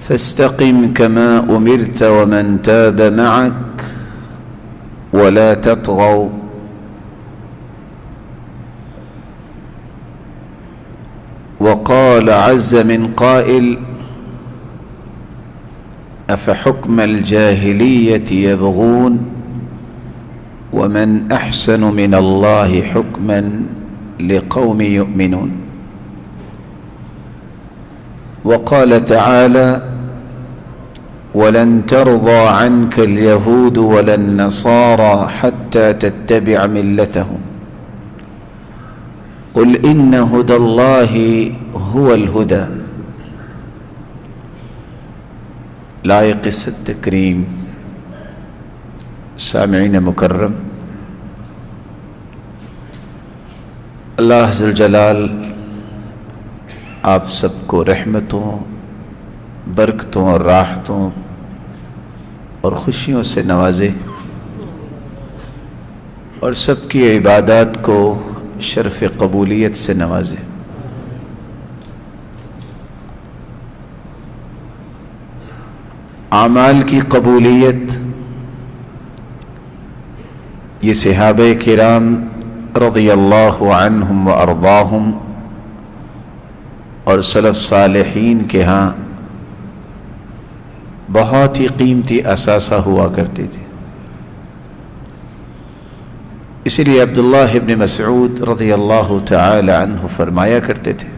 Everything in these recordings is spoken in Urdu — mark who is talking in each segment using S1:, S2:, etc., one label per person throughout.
S1: فاستقم كما أمرت ومن تاب معك ولا تطغوا وقال عز من قائل أفحكم الجاهلية يبغون ومن أحسن من الله حكما لقوم يؤمنون وقال تعالى ولن ترضى عنك اليهود ولا النصارى حتى تتبع ملتهم قل إن هدى الله هو الهدى لائق التکریم سامعین مکرم، اللہ ذو الجلال آپ سب کو رحمتوں، برکتوں اور راحتوں اور خوشیوں سے نوازے اور سب کی عبادات کو شرف قبولیت سے نوازے۔ اعمال کی قبولیت یہ صحابہ کرام رضی اللہ عنہم و ارضاہم اور سلف صالحین کے ہاں بہت ہی قیمتی اثاثہ ہوا کرتے تھے۔ اسی لیے عبداللہ ابن مسعود رضی اللہ تعالی عنہ فرمایا کرتے تھے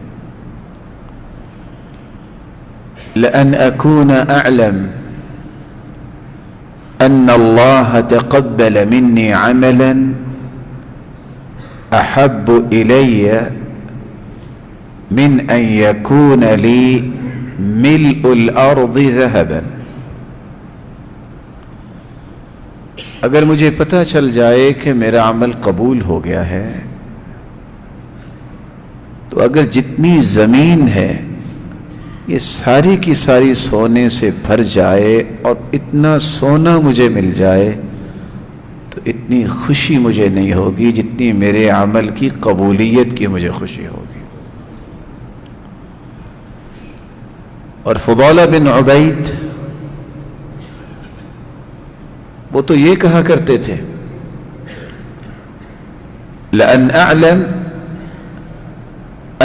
S1: لأن أكون أعلم أن الله تقبل مني عملا أحب إلي من أن يكون لي ملء الأرض ذهبا۔ اگر مجھے پتہ چل جائے کہ میرا عمل قبول ہو گیا ہے تو اگر جتنی زمین ہے یہ ساری کی ساری سونے سے بھر جائے اور اتنا سونا مجھے مل جائے تو اتنی خوشی مجھے نہیں ہوگی جتنی میرے عمل کی قبولیت کی مجھے خوشی ہوگی۔ اور فضالہ بن عبید وہ تو یہ کہا کرتے تھے لأن أعلم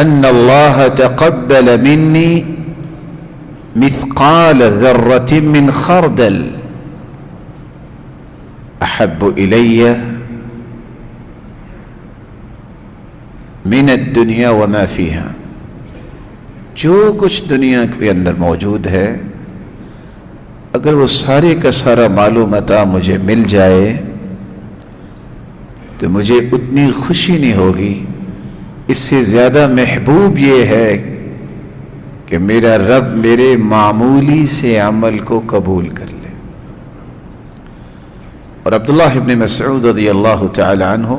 S1: أن الله تقبل مني مثقال ذرة من خردل أحب إلي من الدنيا وما فيها۔ جو کچھ دنیا کے اندر موجود ہے اگر وہ سارے کا سارا مال و متاع مجھے مل جائے تو مجھے اتنی خوشی نہیں ہوگی، اس سے زیادہ محبوب یہ ہے کہ میرا رب میرے معمولی سے عمل کو قبول کر لے۔ اور عبداللہ ابن مسعود رضی اللہ تعالی عنہ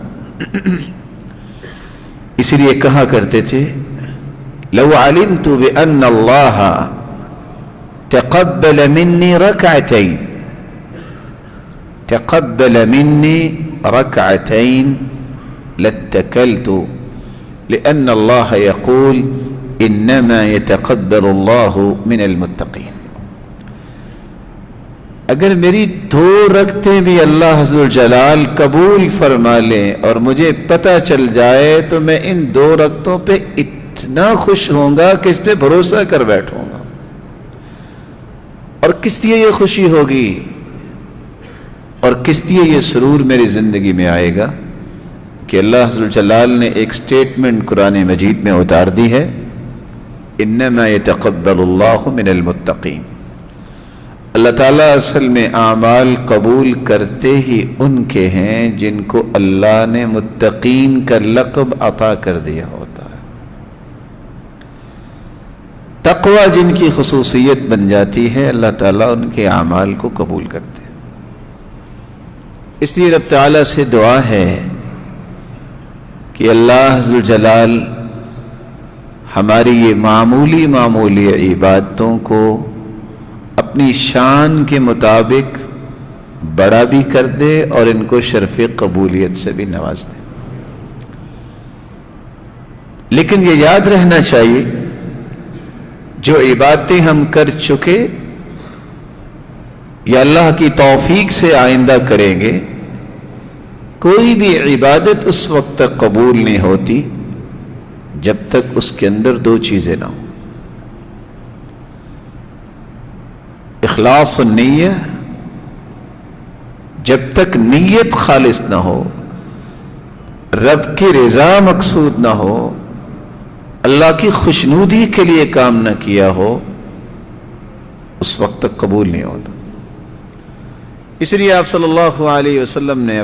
S1: اسی لیے کہا کرتے تھے لو علمت بأن الله تقبل مني ركعتين لاتكلت لأن الله يقول إنما يتقبل الله من المتقين۔ اگر میری 2 رکعتیں بھی اللہ عز و جلال قبول فرما لیں اور مجھے پتہ چل جائے تو میں ان 2 رکعتوں پہ اتنا خوش ہوں گا کہ اس پہ بھروسہ کر بیٹھوں گا۔ اور کس لیے یہ خوشی ہوگی اور کس لیے یہ سرور میری زندگی میں آئے گا کہ اللہ عز و جلال نے ایک سٹیٹمنٹ قرآن مجید میں اتار دی ہے انما يتقبل اللہ من المتقین۔ اللہ تعالیٰ اصل میں اعمال قبول کرتے ہی ان کے ہیں جن کو اللہ نے متقین کا لقب عطا کر دیا ہوتا ہے. تقوی جن کی خصوصیت بن جاتی ہے اللہ تعالیٰ ان کے اعمال کو قبول کرتے ہیں. اس لیے رب تعالیٰ سے دعا ہے کہ اللہ ذو الجلال ہماری یہ معمولی عبادتوں کو اپنی شان کے مطابق بڑا بھی کر دے اور ان کو شرف قبولیت سے بھی نواز دے. لیکن یہ یاد رہنا چاہیے جو عبادتیں ہم کر چکے یا اللہ کی توفیق سے آئندہ کریں گے، کوئی بھی عبادت اس وقت تک قبول نہیں ہوتی جب تک اس کے اندر دو چیزیں نہ ہوں. اخلاص النیہ، جب تک نیت خالص نہ ہو، رب کی رضا مقصود نہ ہو، اللہ کی خوشنودی کے لیے کام نہ کیا ہو، اس وقت تک قبول نہیں ہوتا. اس لیے آپ صلی اللہ علیہ وسلم نے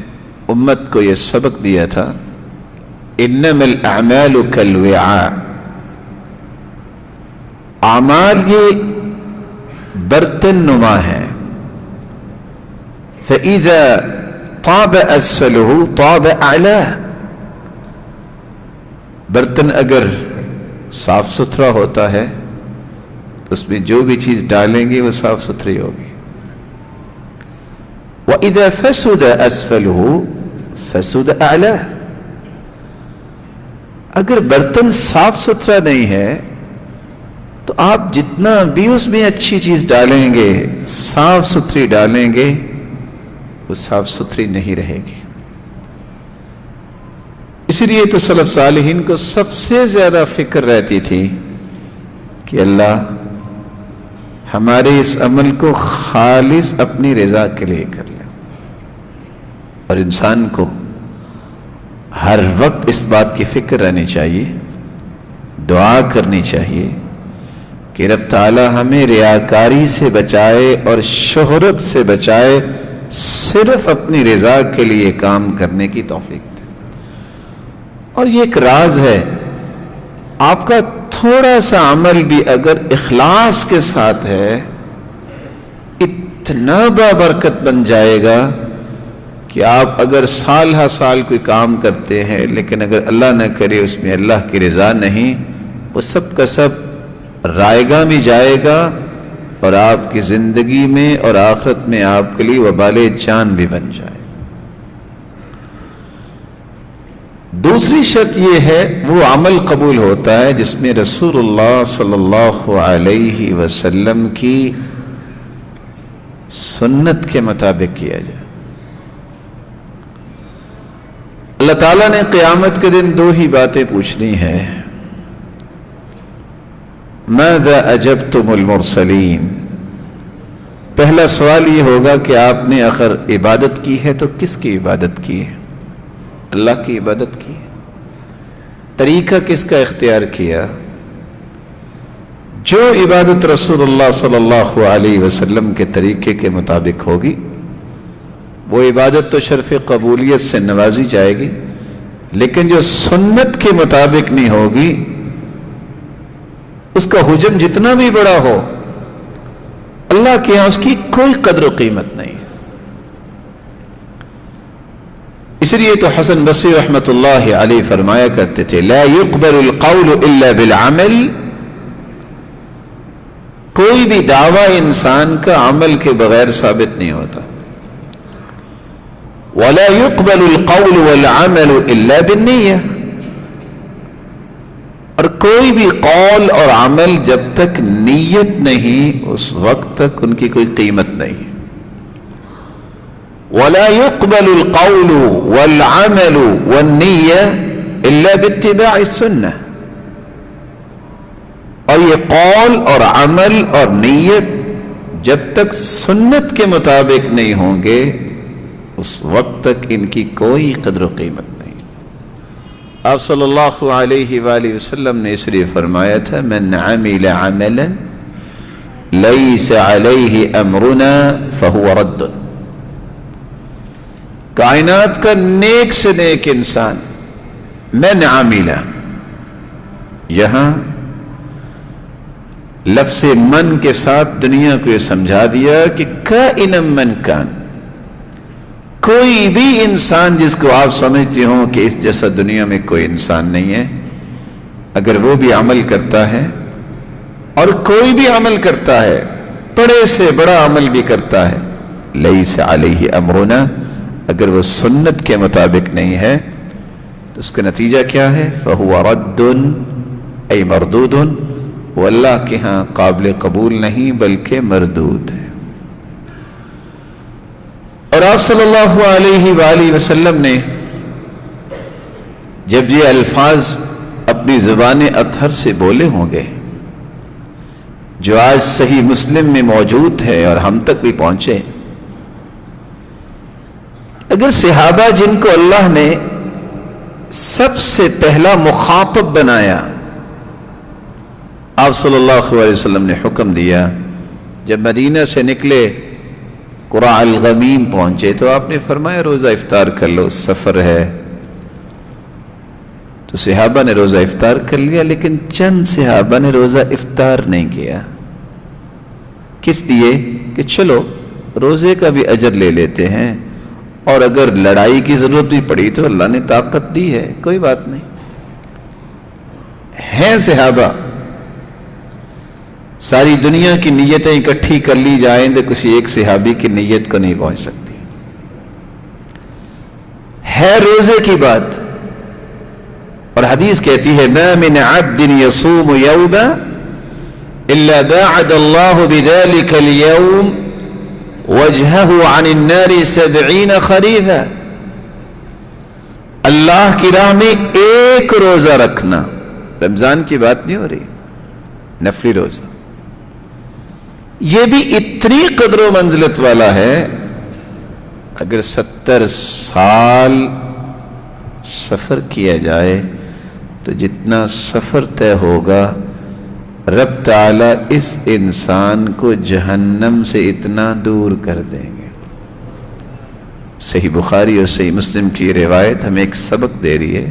S1: امت کو یہ سبق دیا تھا، انما الاعمال کالوعاء، اعمال یہ برتن نما ہے. فَإِذَا طَابَ أَسْفَلُهُ طَابَ أَعْلَاهُ، برتن اگر صاف ستھرا ہوتا ہے تو اس میں جو بھی چیز ڈالیں گے وہ صاف ستھری ہوگی. وَإِذَا فَسُدَ أَسْفَلُهُ فَسُدَ أَعْلَاهُ، اگر برتن صاف ستھرا نہیں ہے تو آپ جتنا بھی اس میں اچھی چیز ڈالیں گے، صاف ستھری ڈالیں گے، وہ صاف ستھری نہیں رہے گی. اس لیے تو سلف صالحین کو سب سے زیادہ فکر رہتی تھی کہ اللہ ہمارے اس عمل کو خالص اپنی رضا کے لیے کر لے. اور انسان کو ہر وقت اس بات کی فکر رہنی چاہیے، دعا کرنی چاہیے کہ رب تعالی ہمیں ریاکاری سے بچائے اور شہرت سے بچائے، صرف اپنی رضا کے لیے کام کرنے کی توفیق دے. اور یہ ایک راز ہے، آپ کا تھوڑا سا عمل بھی اگر اخلاص کے ساتھ ہے اتنا بابرکت بن جائے گا کہ آپ اگر سال ہر سال کوئی کام کرتے ہیں لیکن اگر اللہ نہ کرے اس میں اللہ کی رضا نہیں، وہ سب کا سب رائگاں میں جائے گا اور آپ کی زندگی میں اور آخرت میں آپ کے لیے وبال جان بھی بن جائے. دوسری شرط یہ ہے وہ عمل قبول ہوتا ہے جس میں رسول اللہ صلی اللہ علیہ وسلم کی سنت کے مطابق کیا جائے. اللہ تعالیٰ نے قیامت کے دن دو ہی باتیں پوچھنی ہیں. ماذا اجبتم المرسلین، پہلا سوال یہ ہوگا کہ آپ نے آخر عبادت کی ہے تو کس کی عبادت کی ہے؟ اللہ کی عبادت کی ہے. طریقہ کس کا اختیار کیا؟ جو عبادت رسول اللہ صلی اللہ علیہ وسلم کے طریقے کے مطابق ہوگی وہ عبادت تو شرف قبولیت سے نوازی جائے گی، لیکن جو سنت کے مطابق نہیں ہوگی اس کا حجم جتنا بھی بڑا ہو اللہ کے یہاں اس کی کوئی قدر و قیمت نہیں. اس لیے تو حسن بصری رحمۃ اللہ علیہ فرمایا کرتے تھے لا يقبل القول الا بالعمل، کوئی بھی دعویٰ انسان کا عمل کے بغیر ثابت نہیں ہوتا. ولا يقبل القول والعمل الا بالنیہ، اور کوئی بھی قول اور عمل جب تک نیت نہیں اس وقت تک ان کی کوئی قیمت نہیں ہے. ولا يقبل القول والعمل والنية الا باتباع السنة، اور یہ قول اور عمل اور نیت جب تک سنت کے مطابق نہیں ہوں گے اس وقت تک ان کی کوئی قدر و قیمت نہیں. آپ صلی اللہ علیہ وآلہ وسلم نے اس لیے فرمایا تھا من عمل عملا لیس علیہ امرنا فہو رد. کائنات کا نیک سے نیک انسان من عمل، یہاں لفظ من کے ساتھ دنیا کو یہ سمجھا دیا کہ کائن من کان، کوئی بھی انسان جس کو آپ سمجھتے ہوں کہ اس جیسا دنیا میں کوئی انسان نہیں ہے، اگر وہ بھی عمل کرتا ہے اور کوئی بھی عمل کرتا ہے، بڑے سے بڑا عمل بھی کرتا ہے، لیس علیہ امرنا، اگر وہ سنت کے مطابق نہیں ہے تو اس کا نتیجہ کیا ہے؟ فہو رد ای مردود، وہ اللہ کے ہاں قابل قبول نہیں بلکہ مردود ہے. اور آپ صلی اللہ علیہ وآلہ وسلم نے جب یہ الفاظ اپنی زبان اطہر سے بولے ہوں گے جو آج صحیح مسلم میں موجود ہے اور ہم تک بھی پہنچے، اگر صحابہ جن کو اللہ نے سب سے پہلا مخاطب بنایا، آپ صلی اللہ علیہ وسلم نے حکم دیا، جب مدینہ سے نکلے قرع الغمیم پہنچے تو آپ نے فرمایا روزہ افطار کر لو، سفر ہے. تو صحابہ نے روزہ افطار کر لیا، لیکن چند صحابہ نے روزہ افطار نہیں کیا. کس لیے؟ کہ چلو روزے کا بھی اجر لے لیتے ہیں، اور اگر لڑائی کی ضرورت بھی پڑی تو اللہ نے طاقت دی ہے، کوئی بات نہیں. ہیں صحابہ، ساری دنیا کی نیتیں اکٹھی کر لی جائیں تو کسی ایک صحابی کی نیت کو نہیں پہنچ سکتی. ہے روزے کی بات، اور حدیث کہتی ہے ما من عبد يصوم يوما الا باعد الله بذلك اليوم وجهه عن النار 70 خريفا. اللہ کی راہ میں ایک روزہ رکھنا، رمضان کی بات نہیں ہو رہی، نفلی روزہ، یہ بھی اتنی قدر و منزلت والا ہے، اگر 70 سال سفر کیا جائے تو جتنا سفر طے ہوگا رب تعالیٰ اس انسان کو جہنم سے اتنا دور کر دیں گے. صحیح بخاری اور صحیح مسلم کی روایت ہمیں ایک سبق دے رہی ہے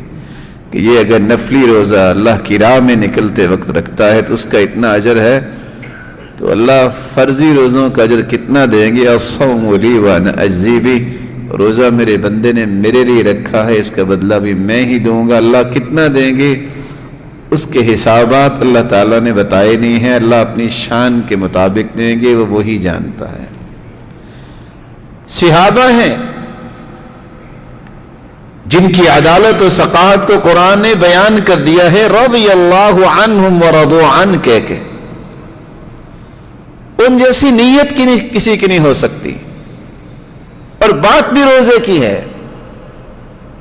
S1: کہ یہ اگر نفلی روزہ اللہ کی راہ میں نکلتے وقت رکھتا ہے تو اس کا اتنا اجر ہے، تو اللہ فرضی روزوں کا اجر کتنا دیں گے؟ الصوم لی وانا اجزی بہ، روزہ میرے بندے نے میرے لیے رکھا ہے، اس کا بدلہ بھی میں ہی دوں گا. اللہ کتنا دیں گے اس کے حسابات اللہ تعالیٰ نے بتائے نہیں ہیں، اللہ اپنی شان کے مطابق دیں گے، وہ وہی جانتا ہے. صحابہ ہیں جن کی عدالت و ثقافت کو قرآن نے بیان کر دیا ہے، رضی اللہ عنہم ورضوا عنہ کہہ کے. ان جیسی نیت کی کسی کی نہیں ہو سکتی. اور بات بھی روزے کی ہے،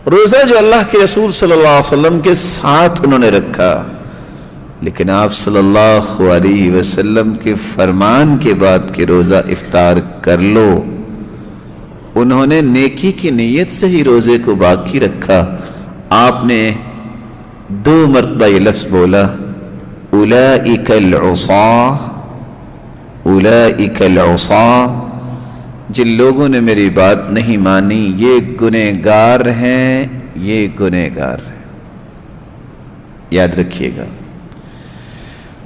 S1: روزہ جو اللہ کے رسول صلی اللہ علیہ وسلم کے ساتھ انہوں نے رکھا، لیکن آپ صلی اللہ علیہ وسلم کے فرمان کے بعد کہ روزہ افطار کر لو، انہوں نے نیکی کی نیت سے ہی روزے کو باقی رکھا. آپ نے 2 مرتبہ یہ لفظ بولا، اولئک العصاة، اولئک العصاة، جن لوگوں نے میری بات نہیں مانی یہ گنہگار ہیں، یہ گنہگار ہیں. یاد رکھیے گا،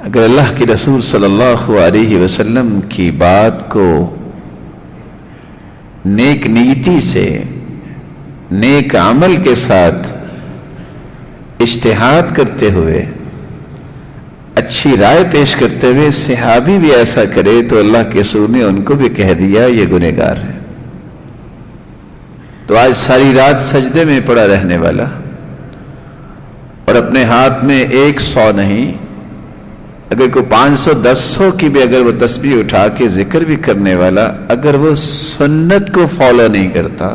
S1: اگر اللہ کے رسول صلی اللہ علیہ وسلم کی بات کو نیک نیتی سے، نیک عمل کے ساتھ اجتہاد کرتے ہوئے، اچھی رائے پیش کرتے ہوئے صحابی بھی ایسا کرے تو اللہ کے رسول نے ان کو بھی کہہ دیا یہ گنہگار ہے. تو آج ساری رات سجدے میں پڑا رہنے والا اور اپنے ہاتھ میں 100 نہیں، اگر کوئی 500 1000 کی بھی اگر وہ تسبیح اٹھا کے ذکر بھی کرنے والا، اگر وہ سنت کو فالو نہیں کرتا،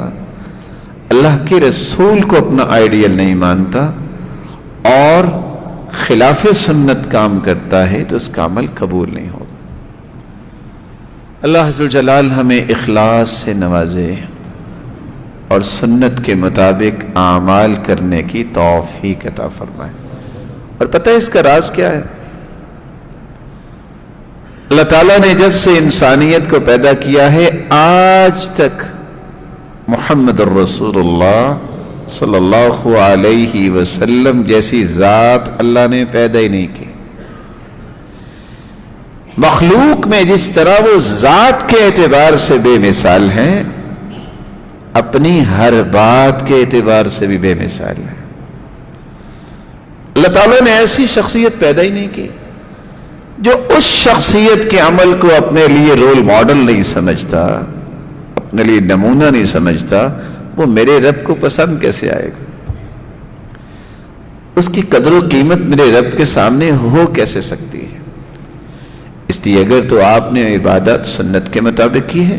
S1: اللہ کے رسول کو اپنا آئیڈیل نہیں مانتا اور خلاف سنت کام کرتا ہے تو اس کا عمل قبول نہیں ہوگا. اللہ عز و جلال ہمیں اخلاص سے نوازے اور سنت کے مطابق اعمال کرنے کی توفیق عطا فرمائے. اور پتہ ہے اس کا راز کیا ہے؟ اللہ تعالیٰ نے جب سے انسانیت کو پیدا کیا ہے آج تک محمد الرسول اللہ صلی اللہ علیہ وسلم جیسی ذات اللہ نے پیدا ہی نہیں کی. مخلوق میں جس طرح وہ ذات کے اعتبار سے بے مثال ہیں، اپنی ہر بات کے اعتبار سے بھی بے مثال ہیں. اللہ تعالیٰ نے ایسی شخصیت پیدا ہی نہیں کی جو اس شخصیت کے عمل کو اپنے لیے رول ماڈل نہیں سمجھتا، اپنے لیے نمونہ نہیں سمجھتا. وہ میرے رب کو پسند کیسے آئے گا؟ اس کی قدر و قیمت میرے رب کے سامنے ہو کیسے سکتی ہے؟ اس لیے اگر تو آپ نے عبادت سنت کے مطابق کی ہے،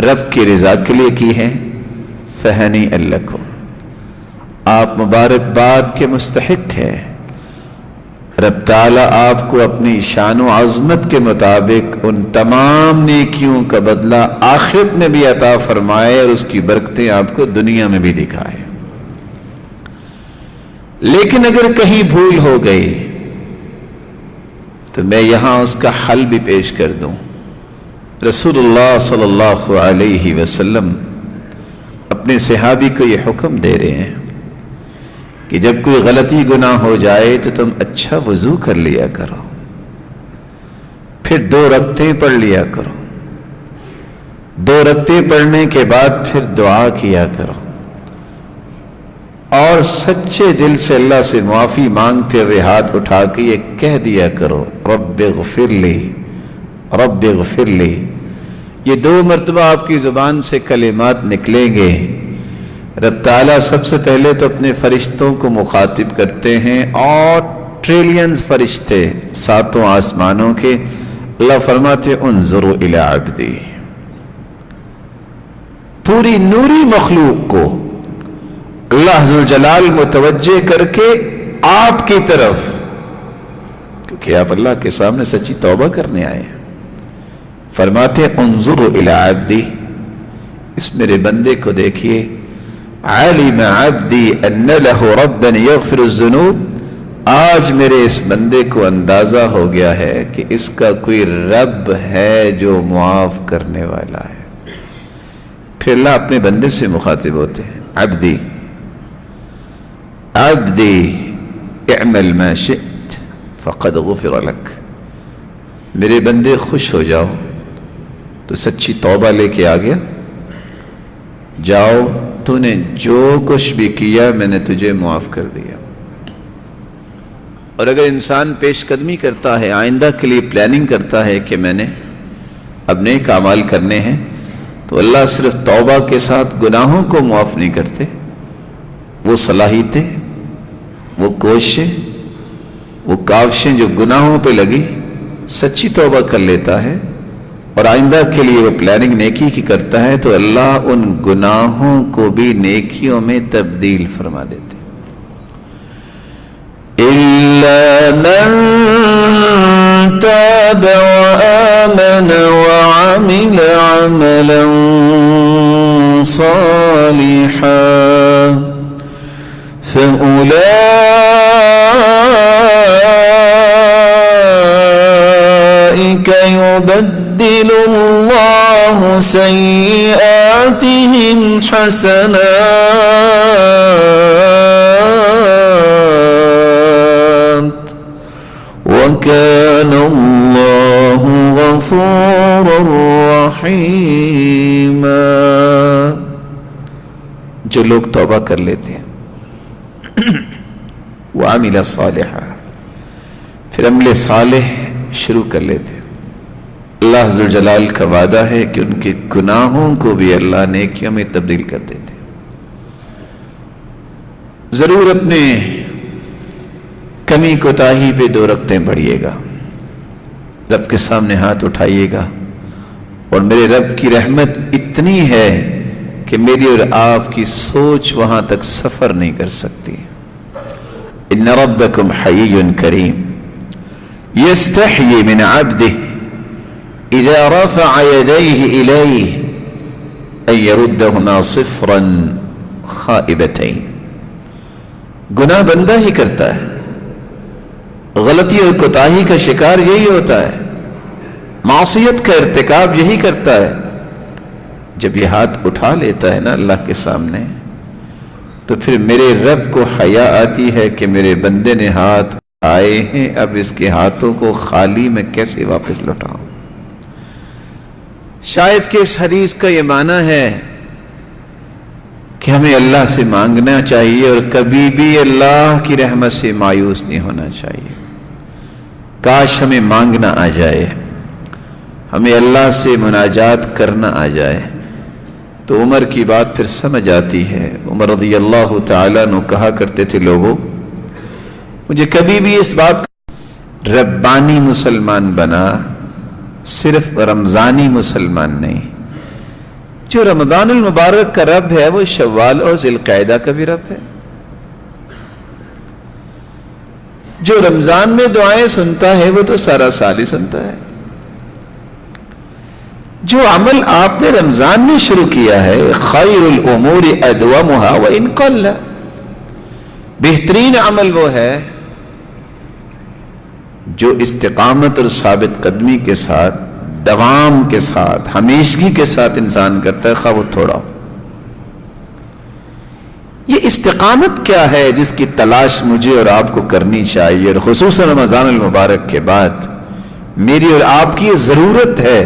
S1: رب کی رضا کے لیے کی ہے، فہنی اللہ کو آپ مبارکباد کے مستحق ہے. رب تعالیٰ آپ کو اپنی شان و عظمت کے مطابق ان تمام نیکیوں کا بدلہ آخرت میں بھی عطا فرمائے اور اس کی برکتیں آپ کو دنیا میں بھی دکھائے. لیکن اگر کہیں بھول ہو گئی تو میں یہاں اس کا حل بھی پیش کر دوں. رسول اللہ صلی اللہ علیہ وسلم اپنے صحابی کو یہ حکم دے رہے ہیں کہ جب کوئی غلطی گناہ ہو جائے تو تم اچھا وضو کر لیا کرو، پھر 2 رکعتیں پڑھ لیا کرو، 2 رکعتیں پڑھنے کے بعد پھر دعا کیا کرو، اور سچے دل سے اللہ سے معافی مانگتے ہوئے ہاتھ اٹھا کے یہ کہہ دیا کرو رب اغفر لی، رب اغفر لی. یہ 2 مرتبہ آپ کی زبان سے کلمات نکلیں گے. رب تعالیٰ سب سے پہلے تو اپنے فرشتوں کو مخاطب کرتے ہیں اور ٹریلینز فرشتے 7 آسمانوں کے. اللہ فرماتے انظروا الی عبدی، پوری نوری مخلوق کو اللہ ذوالجلال متوجہ کر کے آپ کی طرف، کیونکہ آپ اللہ کے سامنے سچی توبہ کرنے آئے ہیں، فرماتے انظروا الی عبدی، اس میرے بندے کو دیکھیے. علم عبدی ان له ربا یغفر الذنوب، آج میرے اس بندے کو اندازہ ہو گیا ہے کہ اس کا کوئی رب ہے جو معاف کرنے والا ہے. پھر اللہ اپنے بندے سے مخاطب ہوتے ہیں عبدی عبدی اعمل ما شئت فقد غفر لک. میرے بندے خوش ہو جاؤ، تو سچی توبہ لے کے آ گیا، جاؤ تو نے جو کچھ بھی کیا میں نے تجھے معاف کر دیا. اور اگر انسان پیش قدمی کرتا ہے، آئندہ کے لیے پلاننگ کرتا ہے کہ میں نے اب نیک اعمال کرنے ہیں، تو اللہ صرف توبہ کے ساتھ گناہوں کو معاف نہیں کرتے، وہ صلاحیتیں، وہ کوششیں، وہ کاوشیں جو گناہوں پہ لگی سچی توبہ کر لیتا ہے اور آئندہ کے لیے وہ پلاننگ نیکی کی کرتا ہے، تو اللہ ان گناہوں کو بھی نیکیوں میں تبدیل فرما دیتے. إِلَّا مَن تَابَ وَآمَنَ وَعَمِلَ عَمَلًا صَالِحًا فَأُولَٰئِكَ يُبَدِّلُ اللَّهُ سَيِّئَاتِهِمْ حَسَنَاتٍ وَكَانَ اللَّهُ غَفُورًا رَحِيمًا. جو لوگ توبہ کر لیتے ہیں وَعَمِلَ صَالِحًا، پھر عمل صالح شروع کر لیتے ہیں، اللہ ذوالجلال کا وعدہ ہے کہ ان کے گناہوں کو بھی اللہ نیکیوں میں تبدیل کر دیتے. ضرور اپنے کمی کوتاہی پہ 2 رکعتیں پڑھیے گا، رب کے سامنے ہاتھ اٹھائیے گا، اور میرے رب کی رحمت اتنی ہے کہ میری اور آپ کی سوچ وہاں تک سفر نہیں کر سکتی. ان ربکم حیی کریم یستحیی من عبدہ اذا رفع یدیہ الیہ ان یردہما صفرا خائبتین. گناہ بندہ ہی کرتا ہے، غلطی اور کوتاہی کا شکار یہی ہوتا ہے معصیت کا ارتکاب یہی کرتا ہے، جب یہ ہاتھ اٹھا لیتا ہے نا اللہ کے سامنے، تو پھر میرے رب کو حیا آتی ہے کہ میرے بندے نے ہاتھ آئے ہیں، اب اس کے ہاتھوں کو خالی میں کیسے واپس لوٹاؤں۔ شاید کہ اس حدیث کا یہ معنی ہے کہ ہمیں اللہ سے مانگنا چاہیے اور کبھی بھی اللہ کی رحمت سے مایوس نہیں ہونا چاہیے۔ کاش ہمیں مانگنا آ جائے، ہمیں اللہ سے مناجات کرنا آ جائے تو عمر کی بات پھر سمجھ آتی ہے۔ عمر رضی اللہ تعالیٰ عنہ کہا کرتے تھے، لوگوں مجھے کبھی بھی اس بات کا ربانی مسلمان بنا، صرف رمضانی مسلمان نہیں۔ جو رمضان المبارک کا رب ہے وہ شوال اور ذی القعدہ کا بھی رب ہے۔ جو رمضان میں دعائیں سنتا ہے وہ تو سارا سال ہی سنتا ہے۔ جو عمل آپ نے رمضان میں شروع کیا ہے، خیر الامور ادومها وان قل، بہترین عمل وہ ہے جو استقامت اور ثابت قدمی کے ساتھ، دوام کے ساتھ، ہمیشگی کے ساتھ انسان کرتا ہے، خواہ وہ تھوڑا ہو۔ یہ استقامت کیا ہے جس کی تلاش مجھے اور آپ کو کرنی چاہیے، اور خصوصاً رمضان المبارک کے بعد میری اور آپ کی یہ ضرورت ہے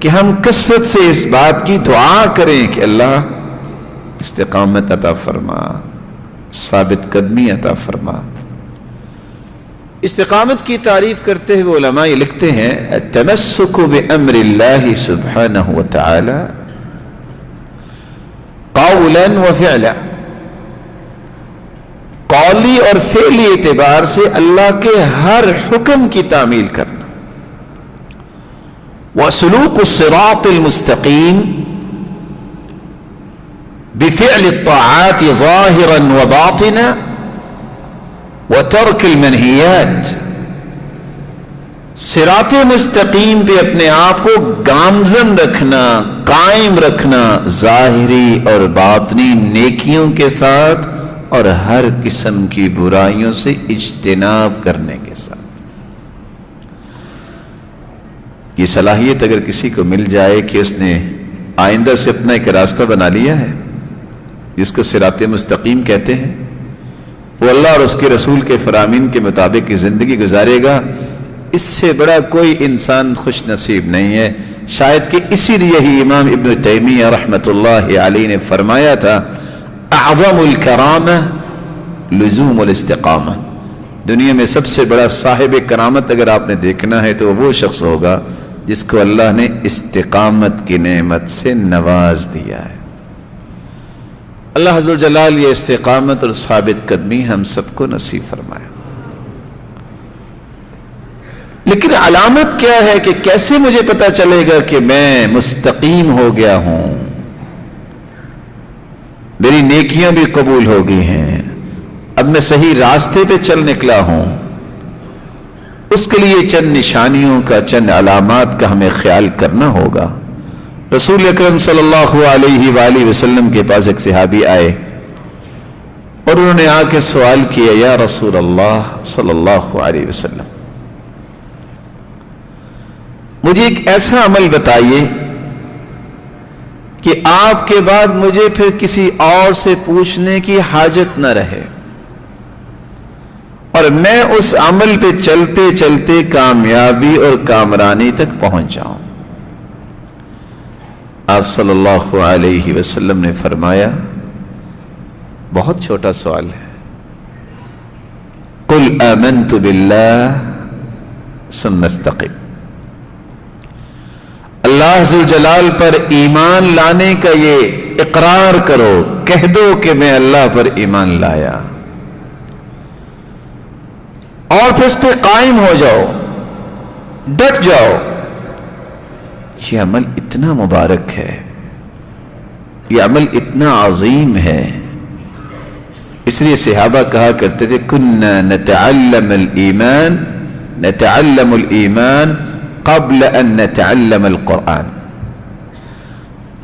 S1: کہ ہم کثرت سے اس بات کی دعا کریں کہ اللہ استقامت عطا فرما، ثابت قدمی عطا فرما۔ استقامت کی تعریف کرتے ہوئے علماء یہ لکھتے ہیں، التمسک بامر اللہ سبحانہ وتعالی قولا وفعلا، قولی اور فعلی اعتبار سے اللہ کے ہر حکم کی تعمیل کرنا، وسلوک الصراط المستقیم بفعل الطاعات ظاہرا وباطنا وترک المنہیات، صراط مستقیم پہ اپنے آپ کو گامزن رکھنا، قائم رکھنا، ظاہری اور باطنی نیکیوں کے ساتھ اور ہر قسم کی برائیوں سے اجتناب کرنے کے ساتھ۔ یہ صلاحیت اگر کسی کو مل جائے کہ اس نے آئندہ سے اپنا ایک راستہ بنا لیا ہے جس کو صراط مستقیم کہتے ہیں، وہ اللہ اور اس کے رسول کے فرامین کے مطابق کی زندگی گزارے گا، اس سے بڑا کوئی انسان خوش نصیب نہیں ہے۔ شاید کہ اسی لیے ہی امام ابن تیمیہ رحمۃ اللہ علیہ نے فرمایا تھا، اعظم الکرامہ لزوم الاستقامہ، دنیا میں سب سے بڑا صاحب کرامت اگر آپ نے دیکھنا ہے تو وہ شخص ہوگا جس کو اللہ نے استقامت کی نعمت سے نواز دیا ہے۔ اللہ عز و جلال یہ استقامت اور ثابت قدمی ہم سب کو نصیب فرمائے۔ لیکن علامت کیا ہے کہ کیسے مجھے پتا چلے گا کہ میں مستقیم ہو گیا ہوں، میری نیکیاں بھی قبول ہو گئی ہیں، اب میں صحیح راستے پہ چل نکلا ہوں؟ اس کے لیے چند نشانیوں کا، چند علامات کا ہمیں خیال کرنا ہوگا۔ رسول اکرم صلی اللہ علیہ وآلہ وسلم کے پاس ایک صحابی آئے اور انہوں نے آ کے سوال کیا، یا رسول اللہ صلی اللہ علیہ وسلم، مجھے ایک ایسا عمل بتائیے کہ آپ کے بعد مجھے پھر کسی اور سے پوچھنے کی حاجت نہ رہے اور میں اس عمل پہ چلتے چلتے کامیابی اور کامرانی تک پہنچ جاؤں۔ آپ صلی اللہ علیہ وسلم نے فرمایا، بہت چھوٹا سوال ہے، قل آمنت باللہ ثم استقم، اللہ عز و جلال پر ایمان لانے کا یہ اقرار کرو، کہہ دو کہ میں اللہ پر ایمان لایا، اور پھر اس پہ قائم ہو جاؤ، ڈٹ جاؤ۔ یہ عمل اتنا مبارک ہے، یہ عمل اتنا عظیم ہے، اس لیے صحابہ کہا کرتے تھے، کننا نتعلم الایمان قبل ان نتعلم القرآن،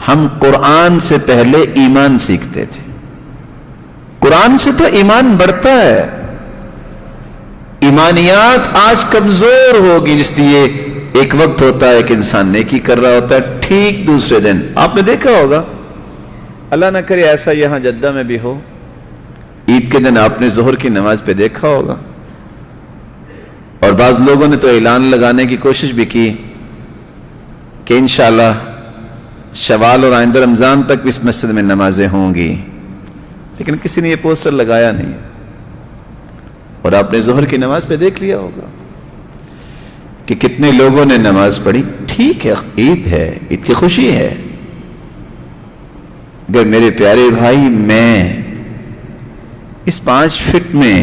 S1: ہم قرآن سے پہلے ایمان سیکھتے تھے۔ قرآن سے تو ایمان بڑھتا ہے، ایمانیات آج کمزور ہوگی، اس لیے ایک وقت ہوتا ہے کہ انسان نیکی کر رہا ہوتا ہے، ٹھیک دوسرے دن آپ نے دیکھا ہوگا، اللہ نہ کرے ایسا یہاں جدہ میں بھی ہو، عید کے دن آپ نے ظہر کی نماز پہ دیکھا ہوگا، اور بعض لوگوں نے تو اعلان لگانے کی کوشش بھی کی کہ انشاءاللہ شوال اور آئندہ رمضان تک اس مسجد میں نمازیں ہوں گی، لیکن کسی نے یہ پوسٹر لگایا نہیں، اور آپ نے ظہر کی نماز پہ دیکھ لیا ہوگا کہ کتنے لوگوں نے نماز پڑھی۔ ٹھیک ہے، عید ہے، عید کی خوشی ہے، اگر میرے پیارے بھائی میں اس 5 فٹ میں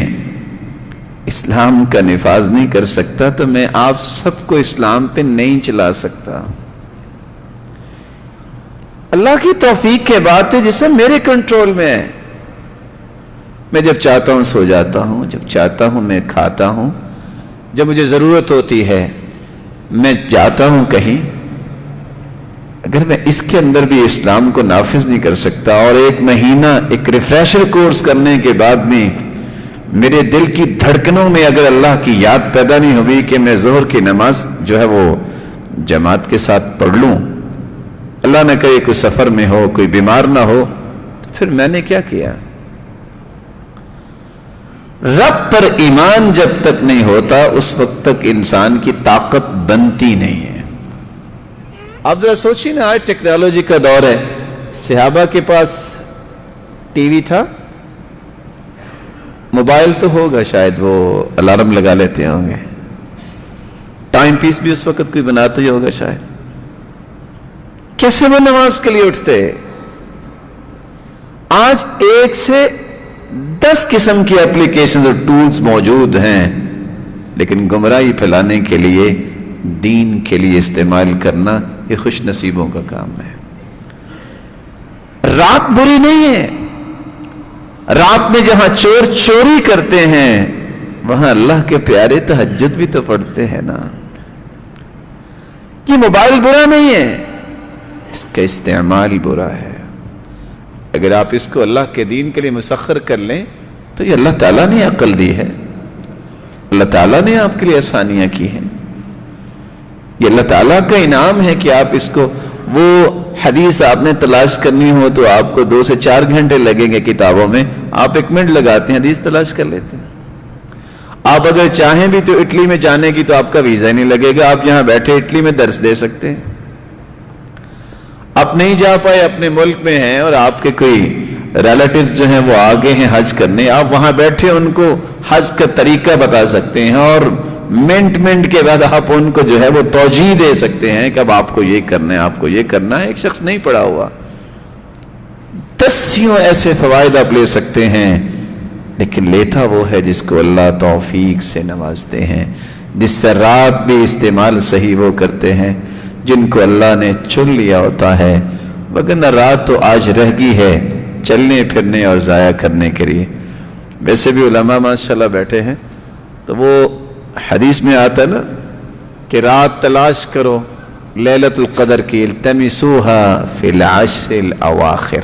S1: اسلام کا نفاذ نہیں کر سکتا تو میں آپ سب کو اسلام پہ نہیں چلا سکتا۔ اللہ کی توفیق کے بات ہے جسے میرے کنٹرول میں ہے، میں جب چاہتا ہوں سو جاتا ہوں، جب چاہتا ہوں میں کھاتا ہوں، جب مجھے ضرورت ہوتی ہے میں جاتا ہوں کہیں۔ اگر میں اس کے اندر بھی اسلام کو نافذ نہیں کر سکتا اور 1 مہینہ ایک ریفریشر کورس کرنے کے بعد بھی میرے دل کی دھڑکنوں میں اگر اللہ کی یاد پیدا نہیں ہوئی کہ میں ظہر کی نماز جو ہے وہ جماعت کے ساتھ پڑھ لوں، اللہ نہ کرے کوئی سفر میں ہو، کوئی بیمار نہ ہو، تو پھر میں نے کیا کیا؟ رب پر ایمان جب تک نہیں ہوتا اس وقت تک انسان کی طاقت بنتی نہیں ہے۔ آپ ذرا سوچیے نا، آج ٹیکنالوجی کا دور ہے، صحابہ کے پاس ٹی وی تھا، موبائل تو ہوگا، شاید وہ الارم لگا لیتے ہوں گے، ٹائم پیس بھی اس وقت کوئی بناتا ہی ہوگا شاید، کیسے وہ نماز کے لیے اٹھتے؟ آج 1 سے 10 قسم کی اپلیکیشنز اور ٹولز موجود ہیں، لیکن گمراہی پھیلانے کے لیے، دین کے لیے استعمال کرنا یہ خوش نصیبوں کا کام ہے۔ رات بری نہیں ہے، رات میں جہاں چور چوری کرتے ہیں وہاں اللہ کے پیارے تہجد بھی تو پڑھتے ہیں نا۔ یہ موبائل برا نہیں ہے، اس کا استعمال برا ہے۔ اگر آپ اس کو اللہ کے دین کے لیے مسخر کر لیں تو یہ اللہ تعالیٰ نے عقل دی ہے، اللہ تعالیٰ نے آپ کے لیے آسانیاں کی ہیں، یہ اللہ تعالیٰ کا انعام ہے کہ آپ اس کو، وہ حدیث آپ نے تلاش کرنی ہو تو آپ کو 2 سے 4 گھنٹے لگیں گے کتابوں میں، آپ 1 منٹ لگاتے ہیں حدیث تلاش کر لیتے ہیں۔ آپ اگر چاہیں بھی تو اٹلی میں جانے کی تو آپ کا ویزا نہیں لگے گا، آپ یہاں بیٹھے اٹلی میں درس دے سکتے ہیں۔ آپ نہیں جا پائے، اپنے ملک میں ہیں اور آپ کے کوئی ریلیٹیوز جو ہیں وہ آگے ہیں حج کرنے، آپ وہاں بیٹھے ان کو حج کا طریقہ بتا سکتے ہیں، اور منٹ کے بعد آپ ان کو جو ہے وہ توجیہ دے سکتے ہیں کہ اب آپ کو یہ کرنا ہے، آپ کو یہ کرنا ہے۔ ایک شخص نہیں پڑھا ہوا 10 ایسے فوائد آپ لے سکتے ہیں، لیکن لیتا وہ ہے جس کو اللہ توفیق سے نوازتے ہیں، جس سے رات بھی استعمال صحیح وہ کرتے ہیں جن کو اللہ نے چن لیا ہوتا ہے، وگرنہ رات تو آج رہ گئی ہے چلنے پھرنے اور ضائع کرنے کے لیے۔ ویسے بھی علماء ماشاءاللہ بیٹھے ہیں تو وہ حدیث میں آتا ہے نا کہ رات تلاش کرو لیلۃ القدر کی، التمسوها فی العشر الاواخر۔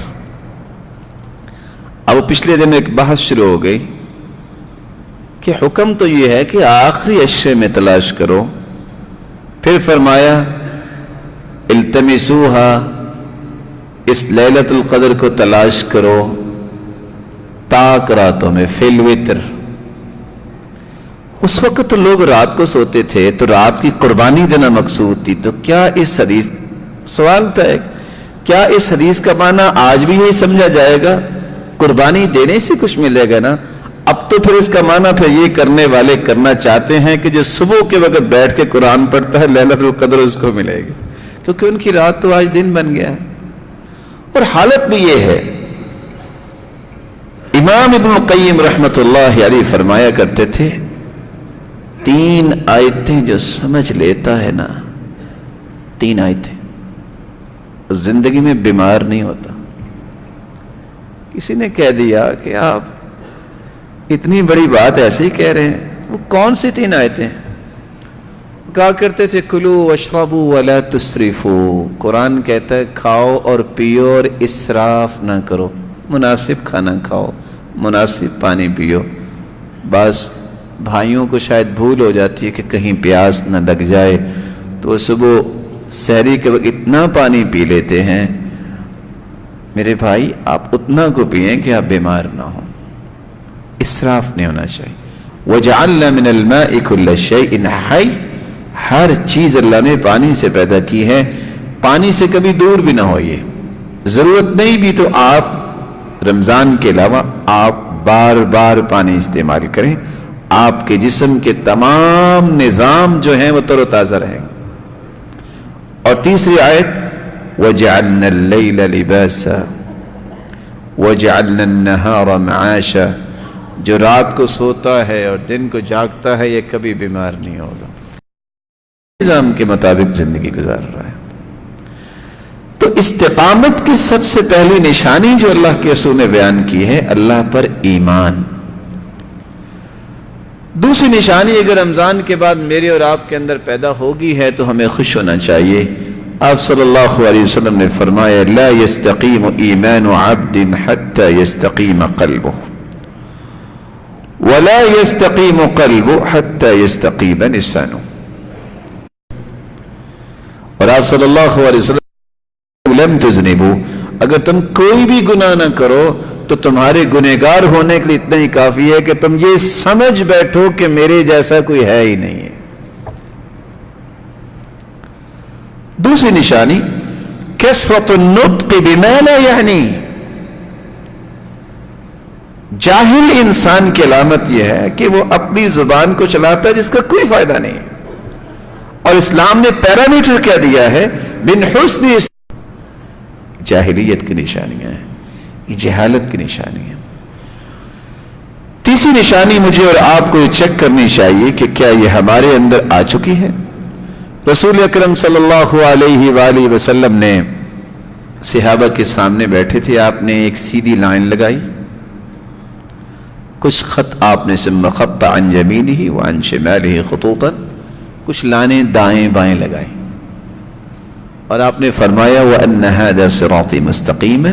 S1: اب پچھلے دن ایک بحث شروع ہو گئی کہ حکم تو یہ ہے کہ آخری عشرے میں تلاش کرو، پھر فرمایا التمسوها، اس لیلۃ القدر کو تلاش کرو تاک راتوں میں، فی الوتر۔ اس وقت تو لوگ رات کو سوتے تھے تو رات کی قربانی دینا مقصود تھی، تو کیا اس حدیث، سوال تھا ایک، کیا اس حدیث کا معنی آج بھی یہی سمجھا جائے گا قربانی دینے سے کچھ ملے گا نا؟ اب تو پھر اس کا معنی پھر یہ کرنے والے کرنا چاہتے ہیں کہ جو صبح کے وقت بیٹھ کے قرآن پڑھتا ہے لیلۃ القدر اس کو ملے گی، کیونکہ ان کی رات تو آج دن بن گیا ہے۔ اور حالت بھی یہ ہے، امام ابن القیم رحمت اللہ علیہ فرمایا کرتے تھے 3 آیتیں جو سمجھ لیتا ہے نا، 3 آیتیں، زندگی میں بیمار نہیں ہوتا۔ کسی نے کہہ دیا کہ آپ اتنی بڑی بات ایسے ہی کہہ رہے ہیں، وہ کون سی 3 آیتیں؟ کہا کرتے تھے کلو واشربوا ولا تسرفوا، قرآن کہتا ہے کھاؤ اور پیو اور اسراف نہ کرو، مناسب کھانا کھاؤ، مناسب پانی پیو۔ بس بھائیوں کو شاید بھول ہو جاتی ہے کہ کہیں پیاس نہ لگ جائے، تو صبح سحری کے وقت اتنا پانی پی لیتے ہیں. میرے بھائی آپ اتنا کو پئیں کہ آپ بیمار نہ ہوں. اسراف نہیں ہونا چاہیے. وَجَعَلْنَا مِنَ الْمَاءِ كُلَّ شَيْءٍ حَيٍّ، ہر چیز اللہ نے پانی سے پیدا کی ہے. پانی سے کبھی دور بھی نہ ہوئیے. ضرورت نہیں بھی تو آپ رمضان کے علاوہ آپ بار بار پانی استعمال کریں. آپ کے جسم کے تمام نظام جو ہیں وہ تر و تازہ رہیں. اور تیسری آیت وَجَعَلْنَا اللَّيْلَ لِبَاسًا وَجَعَلْنَا النَّهَارَ مَعَاشًا، جو رات کو سوتا ہے اور دن کو جاگتا ہے یہ کبھی بیمار نہیں ہوگا، نظام کے مطابق زندگی گزار رہا ہے. تو استقامت کی سب سے پہلی نشانی جو اللہ کے رسول نے بیان کی ہے اللہ پر ایمان. دوسری نشانی اگر رمضان کے بعد میرے اور آپ کے اندر پیدا ہوگی ہے تو ہمیں خوش ہونا چاہیے. آپ صلی اللہ علیہ وسلم نے فرمایا لا يستقیم ایمان عبد حتى يستقیم قلبه ولا يستقیم قلبه حتى يستقیم لسانه. اور آپ صلی اللہ علیہ وسلم لم تذنبوا، اگر تم کوئی بھی گناہ نہ کرو تو تمہارے گنہگار ہونے کے لیے اتنا ہی کافی ہے کہ تم یہ سمجھ بیٹھو کہ میرے جیسا کوئی ہے ہی نہیں ہے. دوسری نشانی کثرت النطق بما لا یعنی. جاہل انسان کی علامت یہ ہے کہ وہ اپنی زبان کو چلاتا ہے جس کا کوئی فائدہ نہیں. اور اسلام نے پیرامیٹر کیا دیا ہے من حسن جاہلیت کی نشانیاں ہیں، یہ جہالت کی نشانی ہے. تیسری نشانی مجھے اور آپ کو یہ چیک کرنی چاہیے کہ کیا یہ ہمارے اندر آ چکی ہے. رسول اکرم صلی اللہ علیہ وآلہ وسلم نے صحابہ کے سامنے بیٹھے تھے. آپ نے ایک سیدھی لائن لگائی، کچھ خط آپ نے ثم خط عن یمینہ وعن شمالہ خطوطا، کچھ لائنیں دائیں بائیں لگائیں، اور آپ نے فرمایا وَأَنَّ هَذَا صِرَاطِ مُسْتَقِيمًا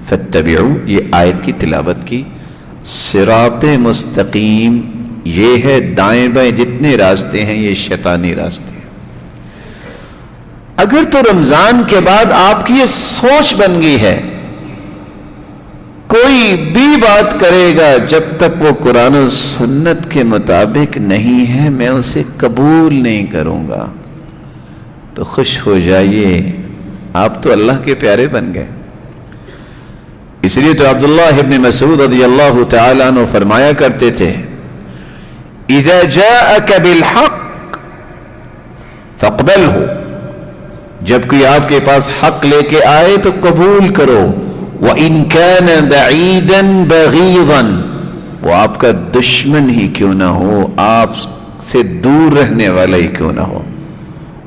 S1: فَاتَّبِعُوا. یہ آیت کی تلاوت کی. صراط مستقیم یہ ہے دائیں بائیں جتنے راستے ہیں یہ شیطانی راستے ہیں. اگر تو رمضان کے بعد آپ کی یہ سوچ بن گئی ہے کوئی بھی بات کرے گا جب تک وہ قرآن و سنت کے مطابق نہیں ہے میں اسے قبول نہیں کروں گا، تو خوش ہو جائیے، آپ تو اللہ کے پیارے بن گئے. اس لیے تو عبداللہ ابن مسعود رضی اللہ تعالیٰ عنہ فرمایا کرتے تھے اذا جاءک بالحق فاقبلہ، جب کوئی آپ کے پاس حق لے کے آئے تو قبول کرو. وَإِن كَانَ بَعِيدًا بَغِيضًا، وہ آپ کا دشمن ہی کیوں نہ ہو، آپ سے دور رہنے والا ہی کیوں نہ ہو.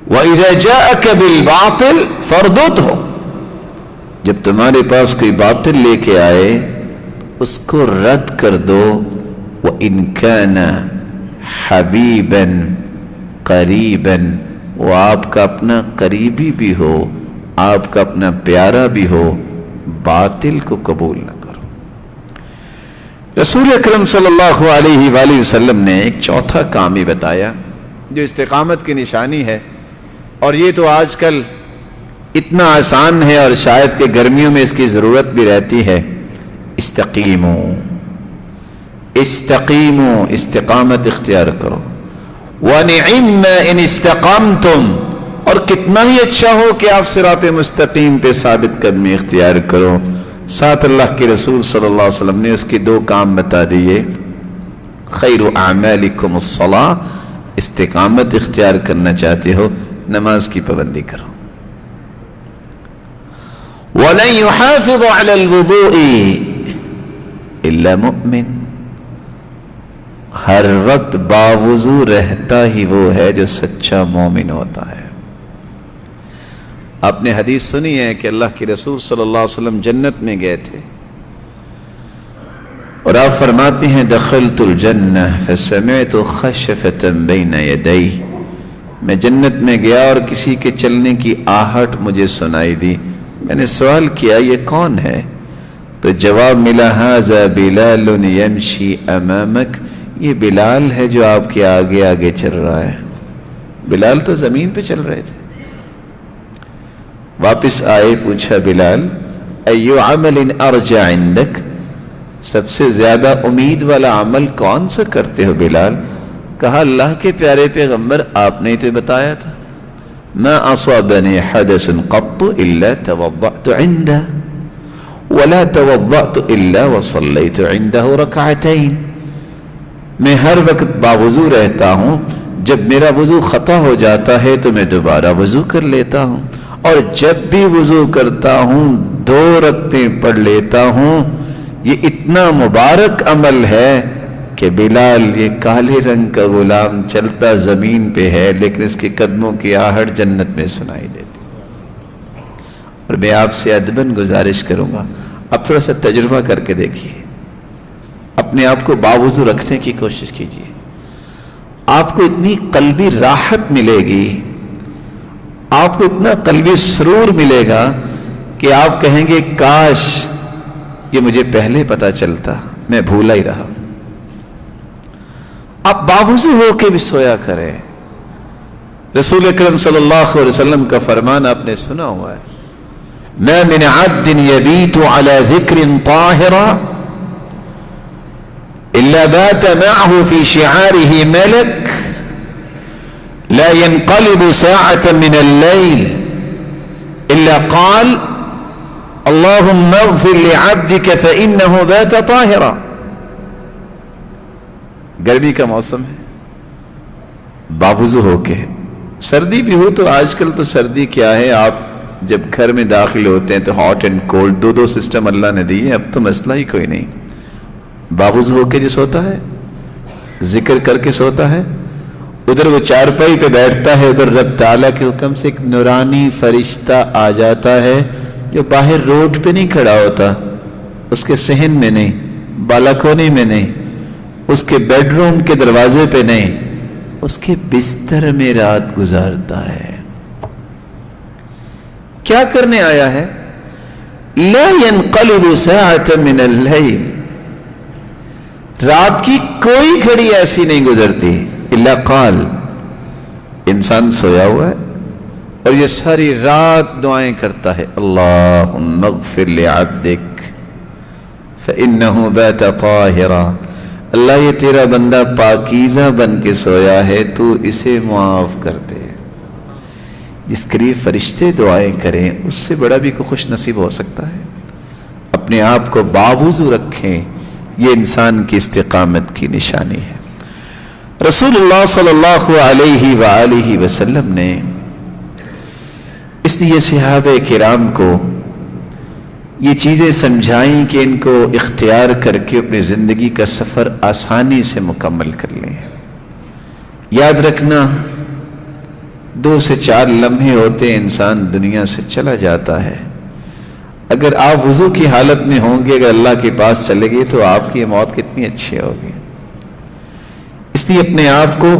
S1: وَإِذَا جَاءَكَ بِالْبَاطِلِ فَارْدُدْهُ، جب تمہارے پاس کوئی باطل لے کے آئے اس کو رد کر دو. وَإِن كَانَ حَبِيبًا قَرِيبًا، وہ آپ کا اپنا قریبی بھی ہو، آپ کا اپنا پیارا بھی ہو، باطل کو قبول نہ کرو. رسول اکرم صلی اللہ علیہ وآلہ وسلم نے ایک چوتھا کام ہی بتایا جو استقامت کی نشانی ہے، اور یہ تو آج کل اتنا آسان ہے اور شاید کہ گرمیوں میں اس کی ضرورت بھی رہتی ہے. استقیموا، استقیموا، استقامت اختیار کرو. وَنِعِمَّ إِنِ اسْتَقَمْتُمْ، اور کتنا ہی اچھا ہو کہ آپ صراط مستقیم پہ ثابت قدمی اختیار کرو. ساتھ اللہ کے رسول صلی اللہ علیہ وسلم نے اس کے دو کام بتا دیے. خیر اعمالکم الصلاۃ، استقامت اختیار کرنا چاہتے ہو نماز کی پابندی کرو. وَلَن يُحَافِظَ عَلَى الْوُضُوءِ إِلَّا مُؤْمِنٌ، ہر وقت باوضو رہتا ہی وہ ہے جو سچا مومن ہوتا ہے. آپ نے حدیث سنی ہے کہ اللہ کے رسول صلی اللہ علیہ وسلم جنت میں گئے تھے اور آپ فرماتے ہیں دخلت الجنہ فسمعت خشفة بین یدی، میں جنت میں گیا اور کسی کے چلنے کی آہٹ مجھے سنائی دی. میں نے سوال کیا یہ کون ہے؟ تو جواب ملا ھذا بلال یمشی امامک، یہ بلال ہے جو آپ کے آگے آگے چل رہا ہے. بلال تو زمین پہ چل رہے تھے. واپس آئے, پوچھا بلال ایو عمل ارجع عندک, سب سے زیادہ امید والا عمل کون سا کرتے ہو بلال؟ کہا اللہ کے پیارے پیغمبر آپ نے تو بتایا تھا, ما اصابنی حدث قط الا توضأت عنده ولا توضأت الا وصليت عنده ركعتين. میں ہر وقت باوضو رہتا ہوں, جب میرا وضو خطا ہو جاتا ہے تو میں دوبارہ وضو کر لیتا ہوں, اور جب بھی وضو کرتا ہوں 2 رکعتیں پڑھ لیتا ہوں. یہ اتنا مبارک عمل ہے کہ بلال یہ کالے رنگ کا غلام چلتا زمین پہ ہے, لیکن اس کے قدموں کی آہٹ جنت میں سنائی دیتی. اور میں آپ سے ادباً گزارش کروں گا, اب تھوڑا سا تجربہ کر کے دیکھیے, اپنے آپ کو باوضو رکھنے کی کوشش کیجیے. آپ کو اتنی قلبی راحت ملے گی, آپ کو اتنا قلبی سرور ملے گا کہ آپ کہیں گے کاش یہ مجھے پہلے پتا چلتا, میں بھولا ہی رہا. آپ باوضو ہو کے بھی سویا کریں. رسول اکرم صلی اللہ علیہ وسلم کا فرمان آپ نے سنا ہوا ہے, ما من عبد يبيت على ذكر طاهرا إلا بات معه في شعاره ملك لا ينقلب ساعة من الليل إلا قال اللهم اغفر لعبدك فإنه بات طاهرا. گرمی کا موسم ہے, باوضو ہو کے, سردی بھی ہو تو آج کل تو سردی کیا ہے, آپ جب گھر میں داخل ہوتے ہیں تو ہاٹ اینڈ کولڈ 2 سسٹم اللہ نے دیے, اب تو مسئلہ ہی کوئی نہیں. باوضو ہو کے جو سوتا ہے, ذکر کر کے سوتا ہے, ادھر وہ چارپائی پہ بیٹھتا ہے, ادھر رب تعالیٰ کے حکم سے ایک نورانی فرشتہ آ جاتا ہے جو باہر روڈ پہ نہیں کھڑا ہوتا, اس کے صحن میں نہیں, بالکونی میں نہیں, اس کے بیڈ روم کے دروازے پہ نہیں, اس کے بستر میں رات گزارتا ہے. کیا کرنے آیا ہے؟ لا ينقلب ساعة من الليل, رات کی کوئی گھڑی ایسی نہیں گزرتی الا قال, انسان سویا ہوا ہے اور یہ ساری رات دعائیں کرتا ہے, اللہم اغفر لعبدک فإنہ بات طاہرا, اللہ یہ تیرا بندہ پاکیزہ بن کے سویا ہے, تو اسے معاف کر دے. جس کے لیے فرشتے دعائیں کریں اس سے بڑا بھی کوئی خوش نصیب ہو سکتا ہے. اپنے آپ کو باوضو رکھیں, یہ انسان کی استقامت کی نشانی ہے. رسول اللہ صلی اللہ علیہ وآلہ وسلم نے اس لیے صحابہ کرام کو یہ چیزیں سمجھائیں کہ ان کو اختیار کر کے اپنی زندگی کا سفر آسانی سے مکمل کر لیں. یاد رکھنا 2 سے 4 لمحے ہوتے انسان دنیا سے چلا جاتا ہے. اگر آپ وضو کی حالت میں ہوں گے, اگر اللہ کے پاس چلے گئے تو آپ کی موت کتنی اچھی ہوگی. اس لیے اپنے آپ کو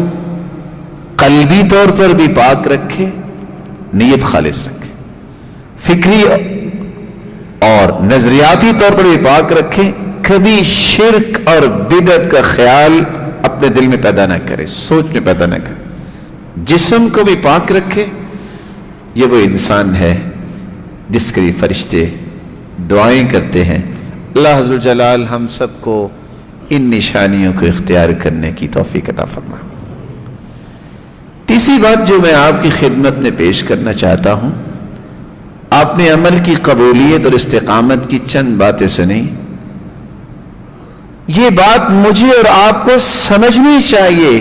S1: قلبی طور پر بھی پاک رکھے, نیت خالص رکھے, فکری اور نظریاتی طور پر بھی پاک رکھے. کبھی شرک اور بدعت کا خیال اپنے دل میں پیدا نہ کرے, سوچ میں پیدا نہ کرے. جسم کو بھی پاک رکھے. یہ وہ انسان ہے جس کے لیے فرشتے دعائیں کرتے ہیں. اللہ عز و جلال ہم سب کو ان نشانیوں کو اختیار کرنے کی توفیق عطا فرمائے. تیسری بات جو میں آپ کی خدمت میں پیش کرنا چاہتا ہوں, آپ نے عمل کی قبولیت اور استقامت کی چند باتیں سنی. یہ بات مجھے اور آپ کو سمجھنی چاہیے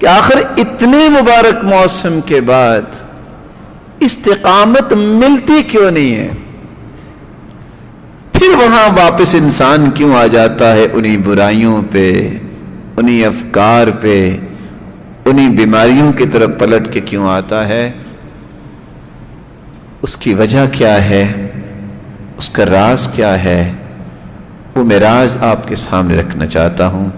S1: کہ آخر اتنے مبارک موسم کے بعد استقامت ملتی کیوں نہیں ہے؟ پھر وہاں واپس انسان کیوں آ جاتا ہے انہی برائیوں پہ, انہی افکار پہ, انہی بیماریوں کی طرف پلٹ کے کیوں آتا ہے؟ اس کی وجہ کیا ہے؟ اس کا راز کیا ہے؟ وہ میں راز آپ کے سامنے رکھنا چاہتا ہوں.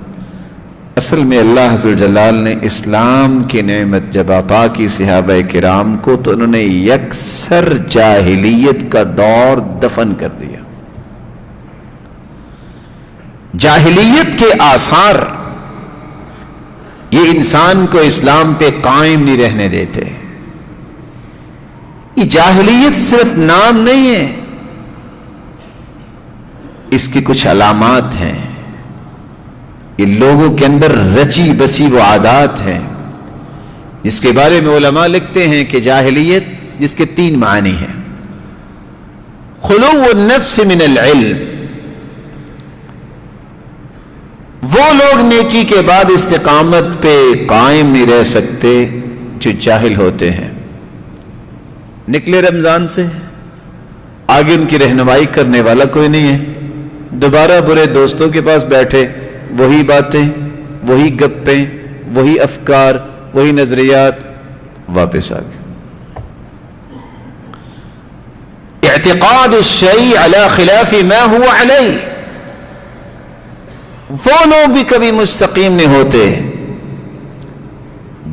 S1: اصل میں اللہ عز و جلال نے اسلام کی نعمت جب عطا کی صحابہ کرام کو, تو انہوں نے یکسر جاہلیت کا دور دفن کر دیا. جاہلیت کے آثار یہ انسان کو اسلام پہ قائم نہیں رہنے دیتے. یہ جاہلیت صرف نام نہیں ہے، اس کی کچھ علامات ہیں. یہ لوگوں کے اندر رچی بسی وہ عادات ہیں جس کے بارے میں علماء لکھتے ہیں کہ جاہلیت جس کے 3 معنی ہیں. خلو النفس من العلم، وہ لوگ نیکی کے بعد استقامت پہ قائم نہیں رہ سکتے جو جاہل ہوتے ہیں. نکلے رمضان سے آگے ان کی رہنمائی کرنے والا کوئی نہیں ہے، دوبارہ برے دوستوں کے پاس بیٹھے، وہی باتیں، وہی گپیں، وہی افکار، وہی نظریات، واپس آ گئے. اعتقاد الشیء علی خلاف ما هو علیہ، وہ لوگ بھی کبھی مستقیم نہیں ہوتے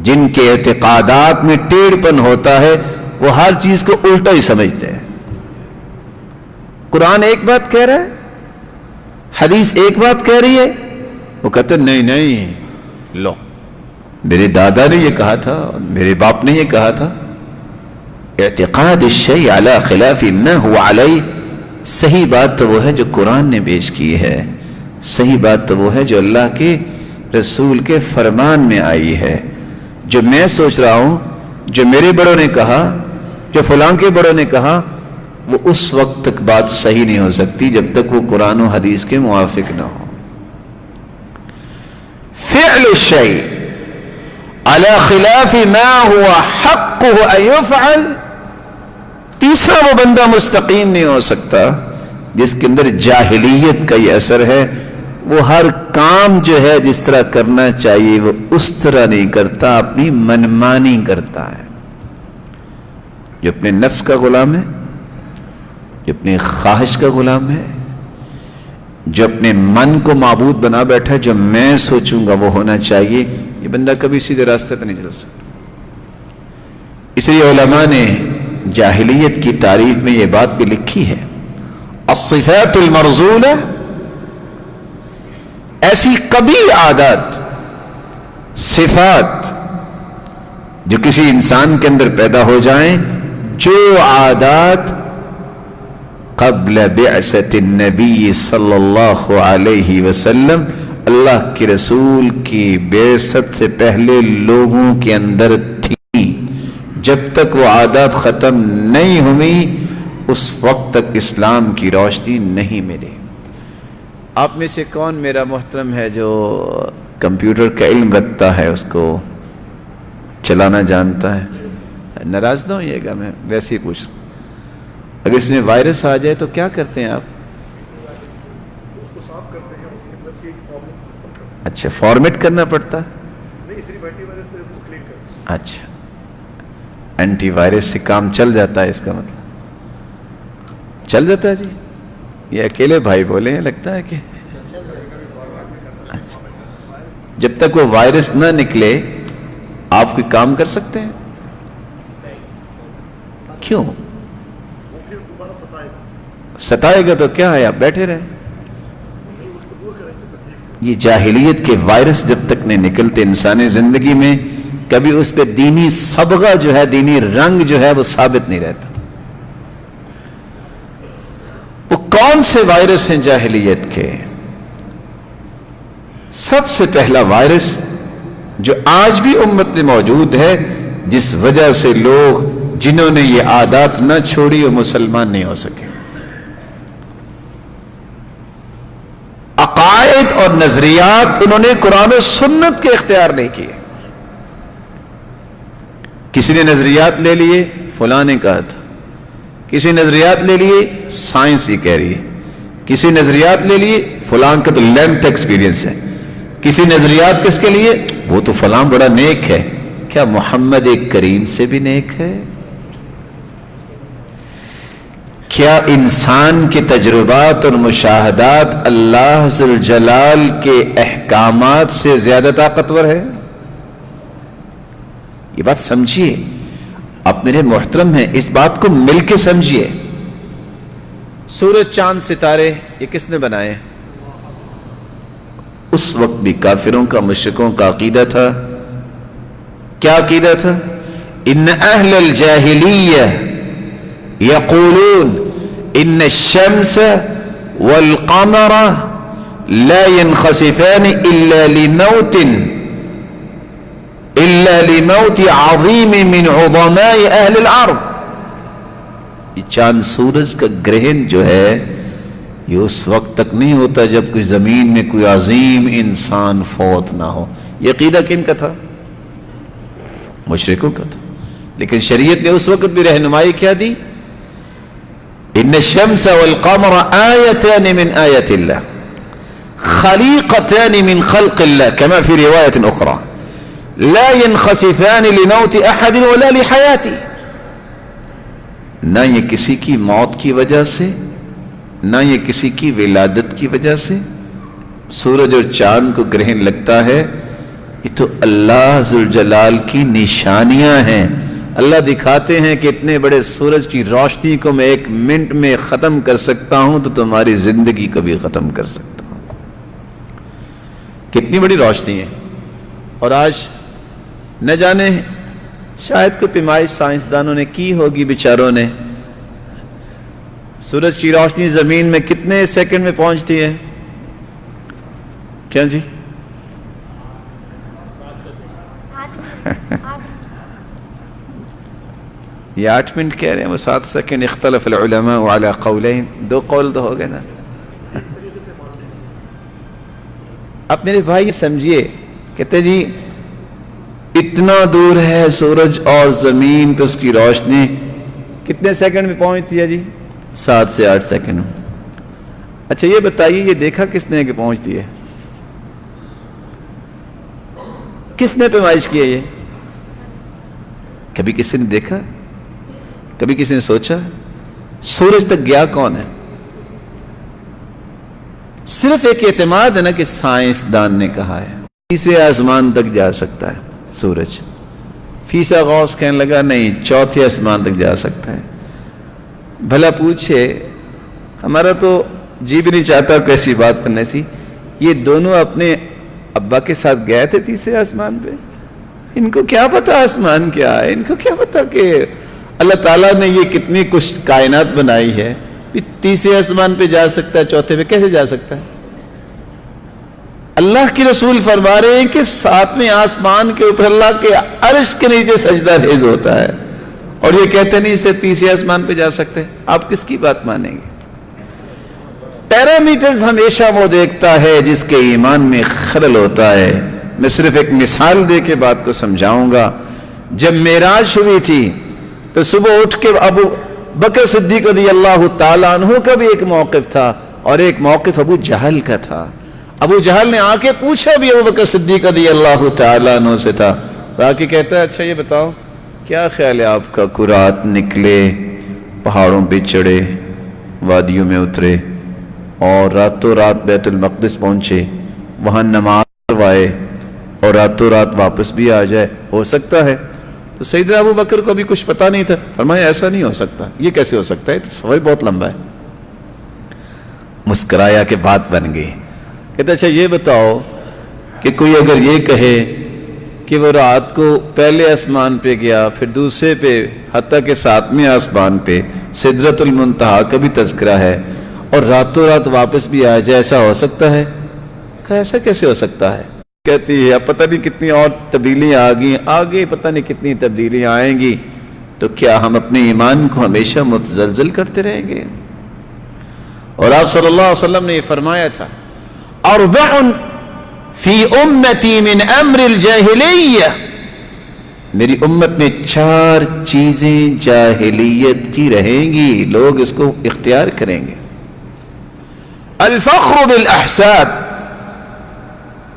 S1: جن کے اعتقادات میں ٹیڑھ پن ہوتا ہے، وہ ہر چیز کو الٹا ہی سمجھتے ہیں. قرآن ایک بات کہہ رہا ہے، حدیث ایک بات کہہ رہی ہے، وہ کہتے نہیں نہیں، لو میرے دادا نے یہ کہا تھا، میرے باپ نے یہ کہا تھا. اعتقاد الشیء علی خلاف ما هو علیہ، صحیح بات تو وہ ہے جو قرآن نے پیش کی ہے، صحیح بات تو وہ ہے جو اللہ کے رسول کے فرمان میں آئی ہے. جو میں سوچ رہا ہوں، جو میرے بڑوں نے کہا، جو فلاں کے بڑوں نے کہا، وہ اس وقت تک بات صحیح نہیں ہو سکتی جب تک وہ قرآن و حدیث کے موافق نہ ہو. فعل الشیء علی خلاف ما هو حقه ان يفعل، تیسرا وہ بندہ مستقیم نہیں ہو سکتا جس کے اندر جاہلیت کا یہ اثر ہے. وہ ہر کام جو ہے جس طرح کرنا چاہیے وہ اس طرح نہیں کرتا، اپنی منمانی کرتا ہے. جو اپنے نفس کا غلام ہے، جو اپنی خواہش کا غلام ہے، جو اپنے من کو معبود بنا بیٹھا ہے، جو میں سوچوں گا وہ ہونا چاہیے، یہ بندہ کبھی سیدھے راستے پہ نہیں چل سکتا. اس لیے علماء نے جاہلیت کی تعریف میں یہ بات بھی لکھی ہے، الصفات المرذولہ، ایسی قبیح عادات، صفات جو کسی انسان کے اندر پیدا ہو جائیں، جو عادات قبل بعثت النبی صلی اللہ علیہ وسلم، اللہ کے رسول کی بعثت سے پہلے لوگوں کے اندر تھی، جب تک وہ عادات ختم نہیں ہوئی اس وقت تک اسلام کی روشنی نہیں ملی. آپ میں سے کون میرا محترم ہے جو کمپیوٹر کا علم رکھتا ہے، اس کو چلانا جانتا ہے؟ ناراض نہ ہوئیے گا، میں ویسے ہی پوچھ، اگر اس میں وائرس آ جائے تو کیا کرتے ہیں آپ؟
S2: اس کو صاف کرتے ہیں، اس کے اندر کی پرابلم ختم کرتے ہیں.
S1: اچھا، فارمیٹ کرنا پڑتا ہے؟
S2: نہیں، صرف اینٹی وائرس سے اس کو کلین کرتے ہیں.
S1: اچھا، اینٹی وائرس سے کام چل جاتا ہے، اس کا مطلب چل جاتا ہے. جی یہ اکیلے بھائی بولے ہیں، لگتا ہے کہ اچھا. جب تک وہ وائرس نہ نکلے آپ کوئی کام کر سکتے ہیں؟ کیوں؟
S2: وہ پھر دوبارہ
S1: ستائے گا تو کیا ہے، آپ بیٹھے رہیں.
S2: اس کو دور کریں گے تکلیف.
S1: یہ جاہلیت کے وائرس جب تک نہیں نکلتے انسانی زندگی میں، کبھی اس پہ دینی صبغہ جو ہے، دینی رنگ جو ہے وہ ثابت نہیں رہتا. وہ کون سے وائرس ہیں جاہلیت کے؟ سب سے پہلا وائرس جو آج بھی امت میں موجود ہے، جس وجہ سے لوگ جنہوں نے یہ عادات نہ چھوڑی وہ مسلمان نہیں ہو سکے، عقائد اور نظریات انہوں نے قرآن و سنت کے اختیار نہیں کیے. کسی نے نظریات لے لیے، فلاں نے کہا تھا. کسی نظریات لے لیے، سائنس ہی کہہ رہی ہے. کسی نظریات لے لیے، فلاں کا تو لینتھ ایکسپیرینس ہے. کسی نظریات کس کے لیے؟ وہ تو فلاں بڑا نیک ہے. کیا محمد ایک کریم سے بھی نیک ہے؟ کیا انسان کے تجربات اور مشاہدات اللہ ذل جلال کے احکامات سے زیادہ طاقتور ہے؟ یہ بات سمجھیے. آپ میرے محترم ہیں، اس بات کو مل کے سمجھیے. سورج، چاند، ستارے یہ کس نے بنائے؟ اس وقت بھی کافروں کا، مشرکوں کا عقیدہ تھا کیا عقیدہ تھا؟ ان اہل الجاہلیہ یقولون ان الشمس والقمر لا ينخسفان الا لموت عظیم من عظماء اہل الارض. یہ چاند سورج کا گرہن جو ہے یہ اس وقت تک نہیں ہوتا جب کوئی زمین میں کوئی عظیم انسان فوت نہ ہو. یہ عقیدہ کن کا تھا؟ مشرکوں کا تھا. لیکن شریعت نے اس وقت بھی رہنمائی کیا دی؟ ان الشمس والقمر آیتان من آیات اللہ خلیقتان من خلق اللہ كما في رواية اخرى لا ينخسفان لموت احد ولا لحیاتی. نہ یہ کسی کی موت کی وجہ سے نہ یہ کسی کی ولادت کی وجہ سے سورج اور چاند کو گرہن لگتا ہے. یہ تو اللہ ذوالجلال کی نشانیاں ہیں. اللہ دکھاتے ہیں کہ اتنے بڑے سورج کی روشنی کو میں 1 منٹ میں ختم کر سکتا ہوں تو تمہاری زندگی کو بھی ختم کر سکتا ہوں. کتنی بڑی روشنی ہے. اور آج نہ جانے شاید کوئی پیمائش سائنسدانوں نے کی ہوگی بیچاروں نے. سورج کی روشنی زمین میں کتنے سیکنڈ میں پہنچتی ہے؟ کیا جی؟ یہ 8 منٹ کہہ رہے ہیں، وہ 7 سیکنڈ. اختلف العلماء علی قولین، 2 قول تو ہو گئے نا. اب میرے بھائی سمجھیے، کہتے جی اتنا دور ہے سورج اور زمین پہ اس کی روشنی کتنے سیکنڈ میں پہنچتی ہے جی؟ 7 سے 8 سیکنڈ. اچھا یہ بتائیے یہ دیکھا کس نے کہ پہنچتی ہے؟ کس نے پیمائش کی ہے؟ یہ کبھی کسی نے دیکھا؟ کبھی کسی نے سوچا؟ سورج تک گیا کون ہے؟ صرف ایک اعتماد ہے نا کہ سائنسدان نے کہا ہے تیسرے آسمان تک جا سکتا ہے سورج. فیسا غوث کہنے لگا نہیں 4تھے آسمان تک جا سکتا ہے. بھلا پوچھے، ہمارا تو جی بھی نہیں چاہتا کیسی بات کرنے سی. یہ دونوں اپنے ابا کے ساتھ گئے تھے تیسرے آسمان پہ. ان کو کیا پتا آسمان کیا ہے؟ ان کو کیا پتا کہ اللہ تعالیٰ نے یہ کتنی کچھ کائنات بنائی ہے؟ تیسرے آسمان پہ جا سکتا ہے، 4تھے پہ کیسے جا سکتا ہے؟ اللہ کے رسول فرما رہے ہیں کہ 7ویں آسمان کے اوپر اللہ کے عرش کے نیچے سجدہ ریز ہوتا ہے، اور یہ کہتے نہیں اسے تیسرے آسمان پہ جا سکتے. آپ کس کی بات مانیں گے؟ پیرامیٹرز ہمیشہ وہ دیکھتا ہے جس کے ایمان میں خلل ہوتا ہے. میں صرف ایک مثال دے کے بات کو سمجھاؤں گا. جب معراج ہوئی تھی تو صبح اٹھ کے ابو بکر صدیق رضی اللہ تعالیٰ عنہ کا بھی ایک موقف تھا اور ایک موقف ابو جہل کا تھا. ابو جہل نے آ کے پوچھا بھی ابو بکر صدیق رضی اللہ تعالیٰ عنہ سے تھا. آ کے کہتا ہے اچھا یہ بتاؤ کیا خیال ہے آپ کا؟ رات نکلے، پہاڑوں پہ چڑھے، وادیوں میں اترے اور راتوں رات بیت المقدس پہنچے، وہاں نماز پڑھوائے اور راتوں رات واپس بھی آ جائے، ہو سکتا ہے؟ تو سیدنا ابو بکر کو بھی کچھ پتا نہیں تھا. فرمایا ایسا نہیں ہو سکتا. یہ کیسے ہو سکتا ہے؟ تو سوال بہت لمبا ہے. مسکرایا کہ بات بن گئی. کہتا اچھا یہ بتاؤ کہ کوئی اگر یہ کہے کہ وہ رات کو پہلے آسمان پہ گیا، پھر دوسرے پہ، حتیٰ کہ 7ویں آسمان پہ سدرۃ المنتہا کا بھی تذکرہ ہے، اور راتوں رات واپس بھی آ جائے، ایسا ہو سکتا ہے؟ کہا ایسا کیسے ہو سکتا ہے؟ کہتی ہے اب پتہ نہیں کتنی اور تبدیلیاں آ گئی، آگے پتہ نہیں کتنی تبدیلیاں آئیں گی، تو کیا ہم اپنے ایمان کو ہمیشہ متزلزل کرتے رہیں گے؟ اور آپ صلی اللہ علیہ وسلم نے یہ فرمایا تھا اربع فی امتی من امر الجاہلیہ، میری امت میں 4 چیزیں جاہلیت کی رہیں گی، لوگ اس کو اختیار کریں گے. الفخر بالاحساب،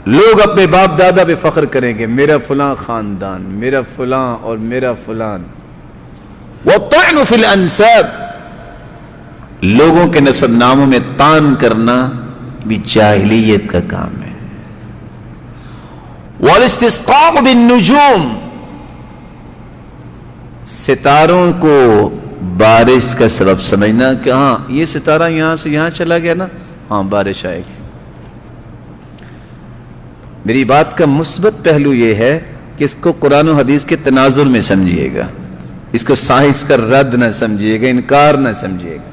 S1: لوگ اپنے باپ دادا پہ فخر کریں گے، میرا فلاں خاندان، میرا فلاں اور میرا فلان. والطعن فی الانساب، لوگوں کے نسب ناموں میں طعن کرنا بھی جاہلیت کا کام ہے. والاستسقاء بالنجوم، ستاروں کو بارش کا سبب سمجھنا کہ ہاں یہ ستارہ یہاں سے یہاں چلا گیا نا، ہاں بارش آئے گی. میری بات کا مثبت پہلو یہ ہے کہ اس کو قرآن و حدیث کے تناظر میں سمجھیے گا، اس کو سائنس کا رد نہ سمجھیے گا، انکار نہ سمجھیے گا۔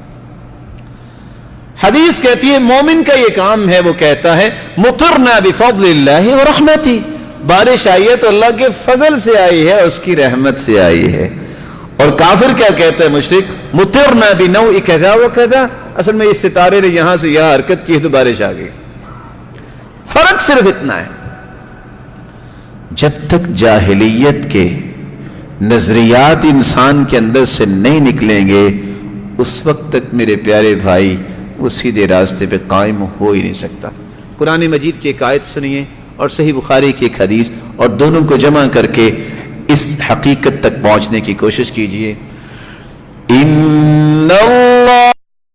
S1: حدیث کہتی ہے مومن کا یہ کام ہے، وہ کہتا ہے مطرنا بفضل اللہ ورحمتہ، بارش آئی ہے تو اللہ کے فضل سے آئی ہے، اس کی رحمت سے آئی ہے۔ اور کافر کیا کہتا ہے مشرک؟ مطرنا بنوء کذا وکذا، اصل میں یہ ستارے نے یہاں سے یہاں حرکت کی ہے تو بارش آ گئی۔ فرق صرف اتنا ہے، جب تک جاہلیت کے نظریات انسان کے اندر سے نہیں نکلیں گے اس وقت تک میرے پیارے بھائی وہ سیدھے راستے پہ قائم ہو ہی نہیں سکتا۔ قرآن مجید کی ایک آیت سنیے اور صحیح بخاری کی ایک حدیث، اور دونوں کو جمع کر کے اس حقیقت تک پہنچنے کی کوشش کیجئے۔ ان اللہ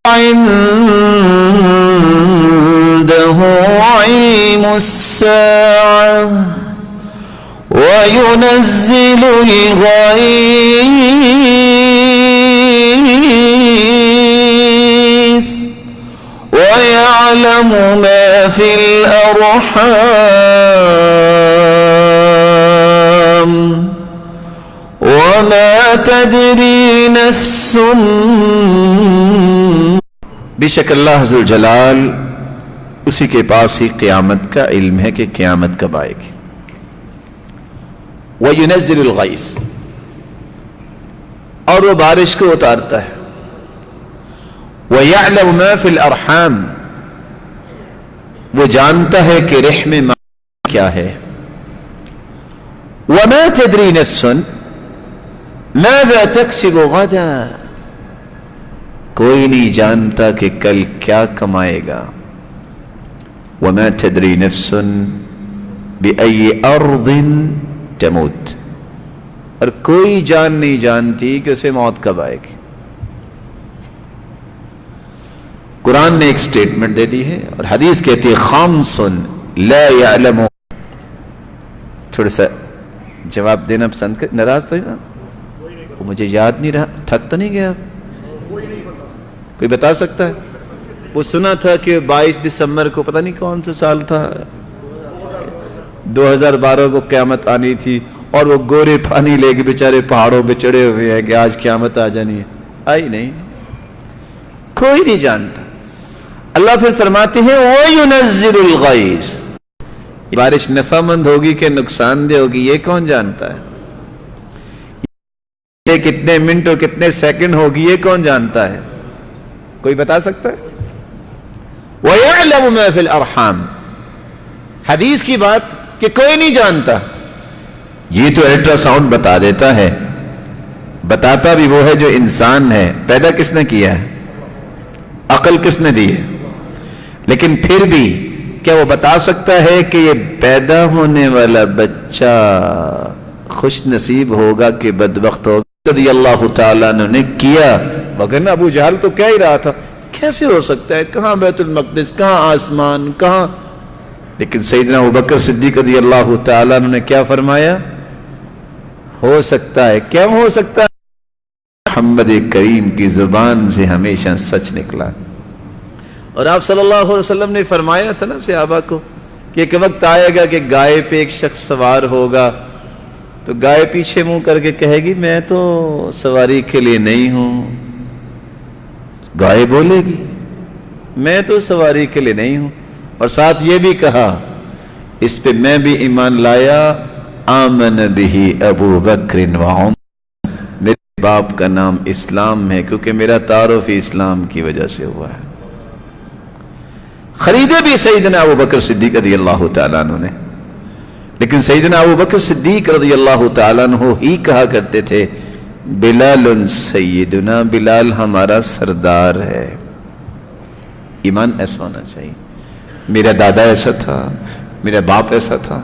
S1: عنده علم الساعة وينزل الغيث ويعلم ما في الأرحام وما تدري نفس، بے شک اللہ ذو الجلال اسی کے پاس ہی قیامت کا علم ہے کہ قیامت کب آئے گی۔ وَيُنَزِّلُ الْغَيْثِ، اور وہ بارش کو اتارتا ہے۔ وَيَعْلَمُ مَا فِي الْأَرْحَامِ، وہ جانتا ہے کہ رحم ماں کیا ہے۔ وَمَا تَدْرِي نَفْسٌ مَاذَا تَكْسِبُ غَدًا، کوئی نہیں جانتا کہ کل کیا کمائے گا۔ وَمَا تَدْرِي نَفْسٌ بِأَيِّ أَرْضٍ تَمُوتُ، اور کوئی جان نہیں جانتی کہ اسے موت کب آئے گی۔ قرآن نے ایک سٹیٹمنٹ دے دی ہے اور حدیث کہتی ہے خامس لا يعلم، تھوڑا سا جواب دینا پسند کر، ناراض تو نہیں نا؟ مجھے یاد نہیں رہا، تھک تو نہیں گیا؟ کوئی بتا سکتا ہے؟ وہ سنا تھا کہ 22 دسمبر کو پتہ نہیں کون سا سال تھا، 2012 کو قیامت آنی تھی، اور وہ گورے پانی لے کے بیچارے پہاڑوں پہ چڑھے ہوئے ہیں کہ آج قیامت آ جانی ہے، آئی نہیں، کوئی نہیں جانتا۔ اللہ پھر فرماتے ہیں وَيُنَزِّلُ الْغَيْثِ، بارش نفع مند ہوگی کہ نقصان دہ ہوگی یہ کون جانتا ہے؟ یہ کتنے منٹ اور کتنے سیکنڈ ہوگی یہ کون جانتا ہے؟ کوئی بتا سکتا ہے؟ وَيَعْلَمُ مَا فِي الْأَرْحَامِ، حدیث کی بات کہ کوئی نہیں جانتا، یہ تو الٹرا ساؤنڈ بتا دیتا ہے، بتاتا بھی وہ ہے جو انسان ہے، پیدا کس نے کیا ہے؟ عقل کس نے دی ہے؟ لیکن پھر بھی کیا وہ بتا سکتا ہے کہ یہ پیدا ہونے والا بچہ خوش نصیب ہوگا کہ بدبخت ہوگا؟ رضی اللہ تعالیٰ نے کیا، وگرنہ ابو جہل تو کہہ ہی رہا تھا کیسے ہو سکتا ہے، کہاں بیت المقدس، کہاں آسمان، کہاں؟ لیکن سیدنا ابوبکر صدیق رضی اللہ تعالیٰ نے کیا فرمایا؟ ہو سکتا ہے، کیا ہو سکتا ہے؟ محمد کریم کی زبان سے ہمیشہ سچ نکلا، اور آپ صلی اللہ علیہ وسلم نے فرمایا تھا نا صحابہ کو کہ ایک وقت آئے گا کہ گائے پہ ایک شخص سوار ہوگا تو گائے پیچھے منہ کر کے کہے گی میں تو سواری کے لیے نہیں ہوں، گائے بولے گی میں تو سواری کے لیے نہیں ہوں، اور ساتھ یہ بھی کہا اس پہ میں بھی ایمان لایا، آمن بہ ابو بکر وعمر، میرے باپ کا نام اسلام ہے کیونکہ میرا تعارف اسلام کی وجہ سے ہوا ہے۔ خریدے بھی سیدنا ابو بکر صدیق رضی اللہ تعالیٰ عنہ نے، لیکن سیدنا ابو بکر صدیق رضی اللہ تعالیٰ عنہ ہی کہا کرتے تھے بلال سیدنا، بلال ہمارا سردار ہے۔ ایمان ایسا ہونا چاہیے، میرا دادا ایسا تھا، میرا باپ ایسا تھا۔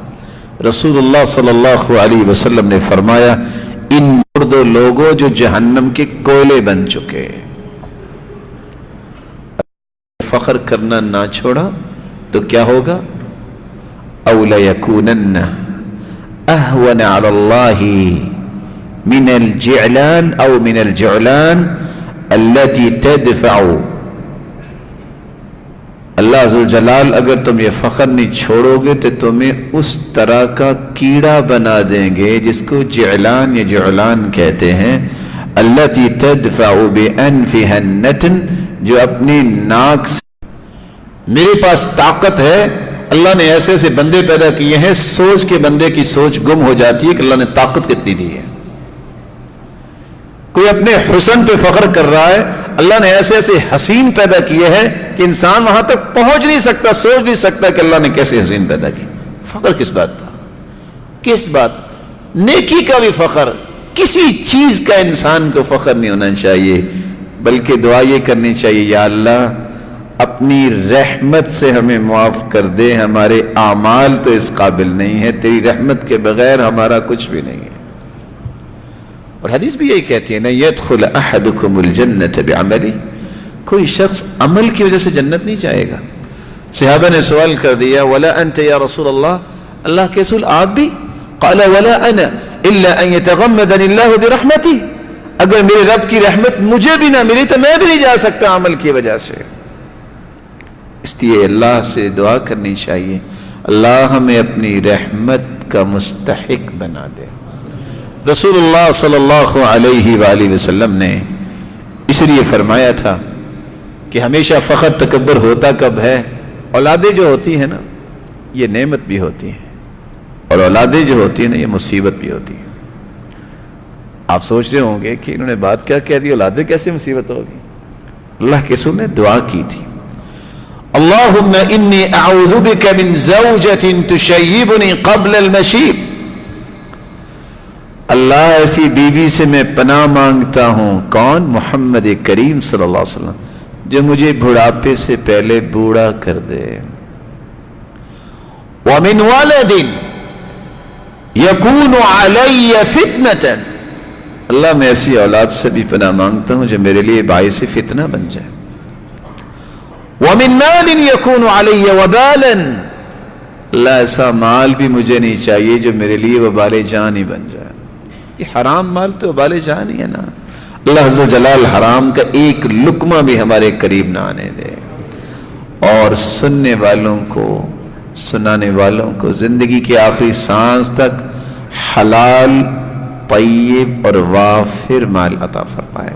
S1: رسول اللہ صلی اللہ علیہ وسلم نے فرمایا ان مردوں لوگوں جو جہنم کے کوئلے بن چکے، فخر کرنا نہ چھوڑا تو کیا ہوگا؟ او لیکونن اہون علی اللہ من الجعلان او من الجعلان التي تدفع اللہ عز و جلال اگر تم یہ فخر نہیں چھوڑو گے تو تمہیں اس طرح کا کیڑا بنا دیں گے جس کو جعلان یا جعلان کہتے ہیں، التی تدفع بانفها النتن، جو اپنی ناک سے. میرے پاس طاقت ہے، اللہ نے ایسے ایسے بندے پیدا کیے ہیں، سوچ کے بندے کی سوچ گم ہو جاتی ہے کہ اللہ نے طاقت کتنی دی ہے. کوئی اپنے حسن پہ فخر کر رہا ہے، اللہ نے ایسے ایسے حسین پیدا کیے ہیں کہ انسان وہاں تک پہنچ نہیں سکتا، سوچ نہیں سکتا کہ اللہ نے کیسے حسین پیدا کی. فخر کس بات کا؟ کس بات؟ نیکی کا بھی فخر. کسی چیز کا انسان کو فخر نہیں ہونا چاہیے، بلکہ دعا یہ کرنی چاہیے، یا اللہ اپنی رحمت سے ہمیں معاف کر دے، ہمارے اعمال تو اس قابل نہیں ہے، تیری رحمت کے بغیر ہمارا کچھ بھی نہیں ہے. اور حدیث بھی یہی کہتی ہے نا، يدخل احدكم الجنة بعمله، کوئی شخص عمل کی وجہ سے جنت نہیں جائے گا. صحابہ نے سوال کر دیا، ولا انت یا رسول اللہ، اللہ کے رسول آپ بھی؟ قال ولا انا الا ان يتغمدني الله برحمتي، اگر میرے رب کی رحمت مجھے بھی نہ ملی تو میں بھی نہیں جا سکتا عمل کی وجہ سے. اس لیے اللہ سے دعا کرنی چاہیے، اللہ ہمیں اپنی رحمت کا مستحق بنا دے. رسول اللہ صلی اللہ علیہ وآلہ وسلم نے اس لیے فرمایا تھا کہ ہمیشہ فخر تکبر ہوتا کب ہے؟ اولادیں جو ہوتی ہیں نا یہ نعمت بھی ہوتی ہیں، اور اولادیں جو ہوتی ہیں نا یہ مصیبت بھی ہوتی ہیں. آپ سوچ رہے ہوں گے کہ انہوں نے بات کیا کہہ دی، اولادیں کیسے مصیبت ہوگی؟ اللہ کے رسول نے دعا کی تھی، اللہم انی اعوذ بک من زوجۃ تشیبنی قبل المشیب، اللہ ایسی بیوی سے میں پناہ مانگتا ہوں. کون؟ محمد کریم صلی اللہ علیہ وسلم، جو مجھے بڑھاپے سے پہلے بوڑھا کر دے. ومن ولد یکون علی فتنة، اللہ میں ایسی اولاد سے بھی پناہ مانگتا ہوں جو میرے لیے باعث فتنہ بن جائے. ومن مال یکون علی وبالا، اللہ ایسا مال بھی مجھے نہیں چاہیے جو میرے لیے وبال جان ہی بن جائے. یہ حرام مال تو وبال جان ہی ہے نا. اللہ عز و جلال حرام کا ایک لقمہ بھی ہمارے قریب نہ آنے دے، اور سننے والوں کو، سنانے والوں کو زندگی کے آخری سانس تک حلال، طیب اور وافر مال عطا فرمائے،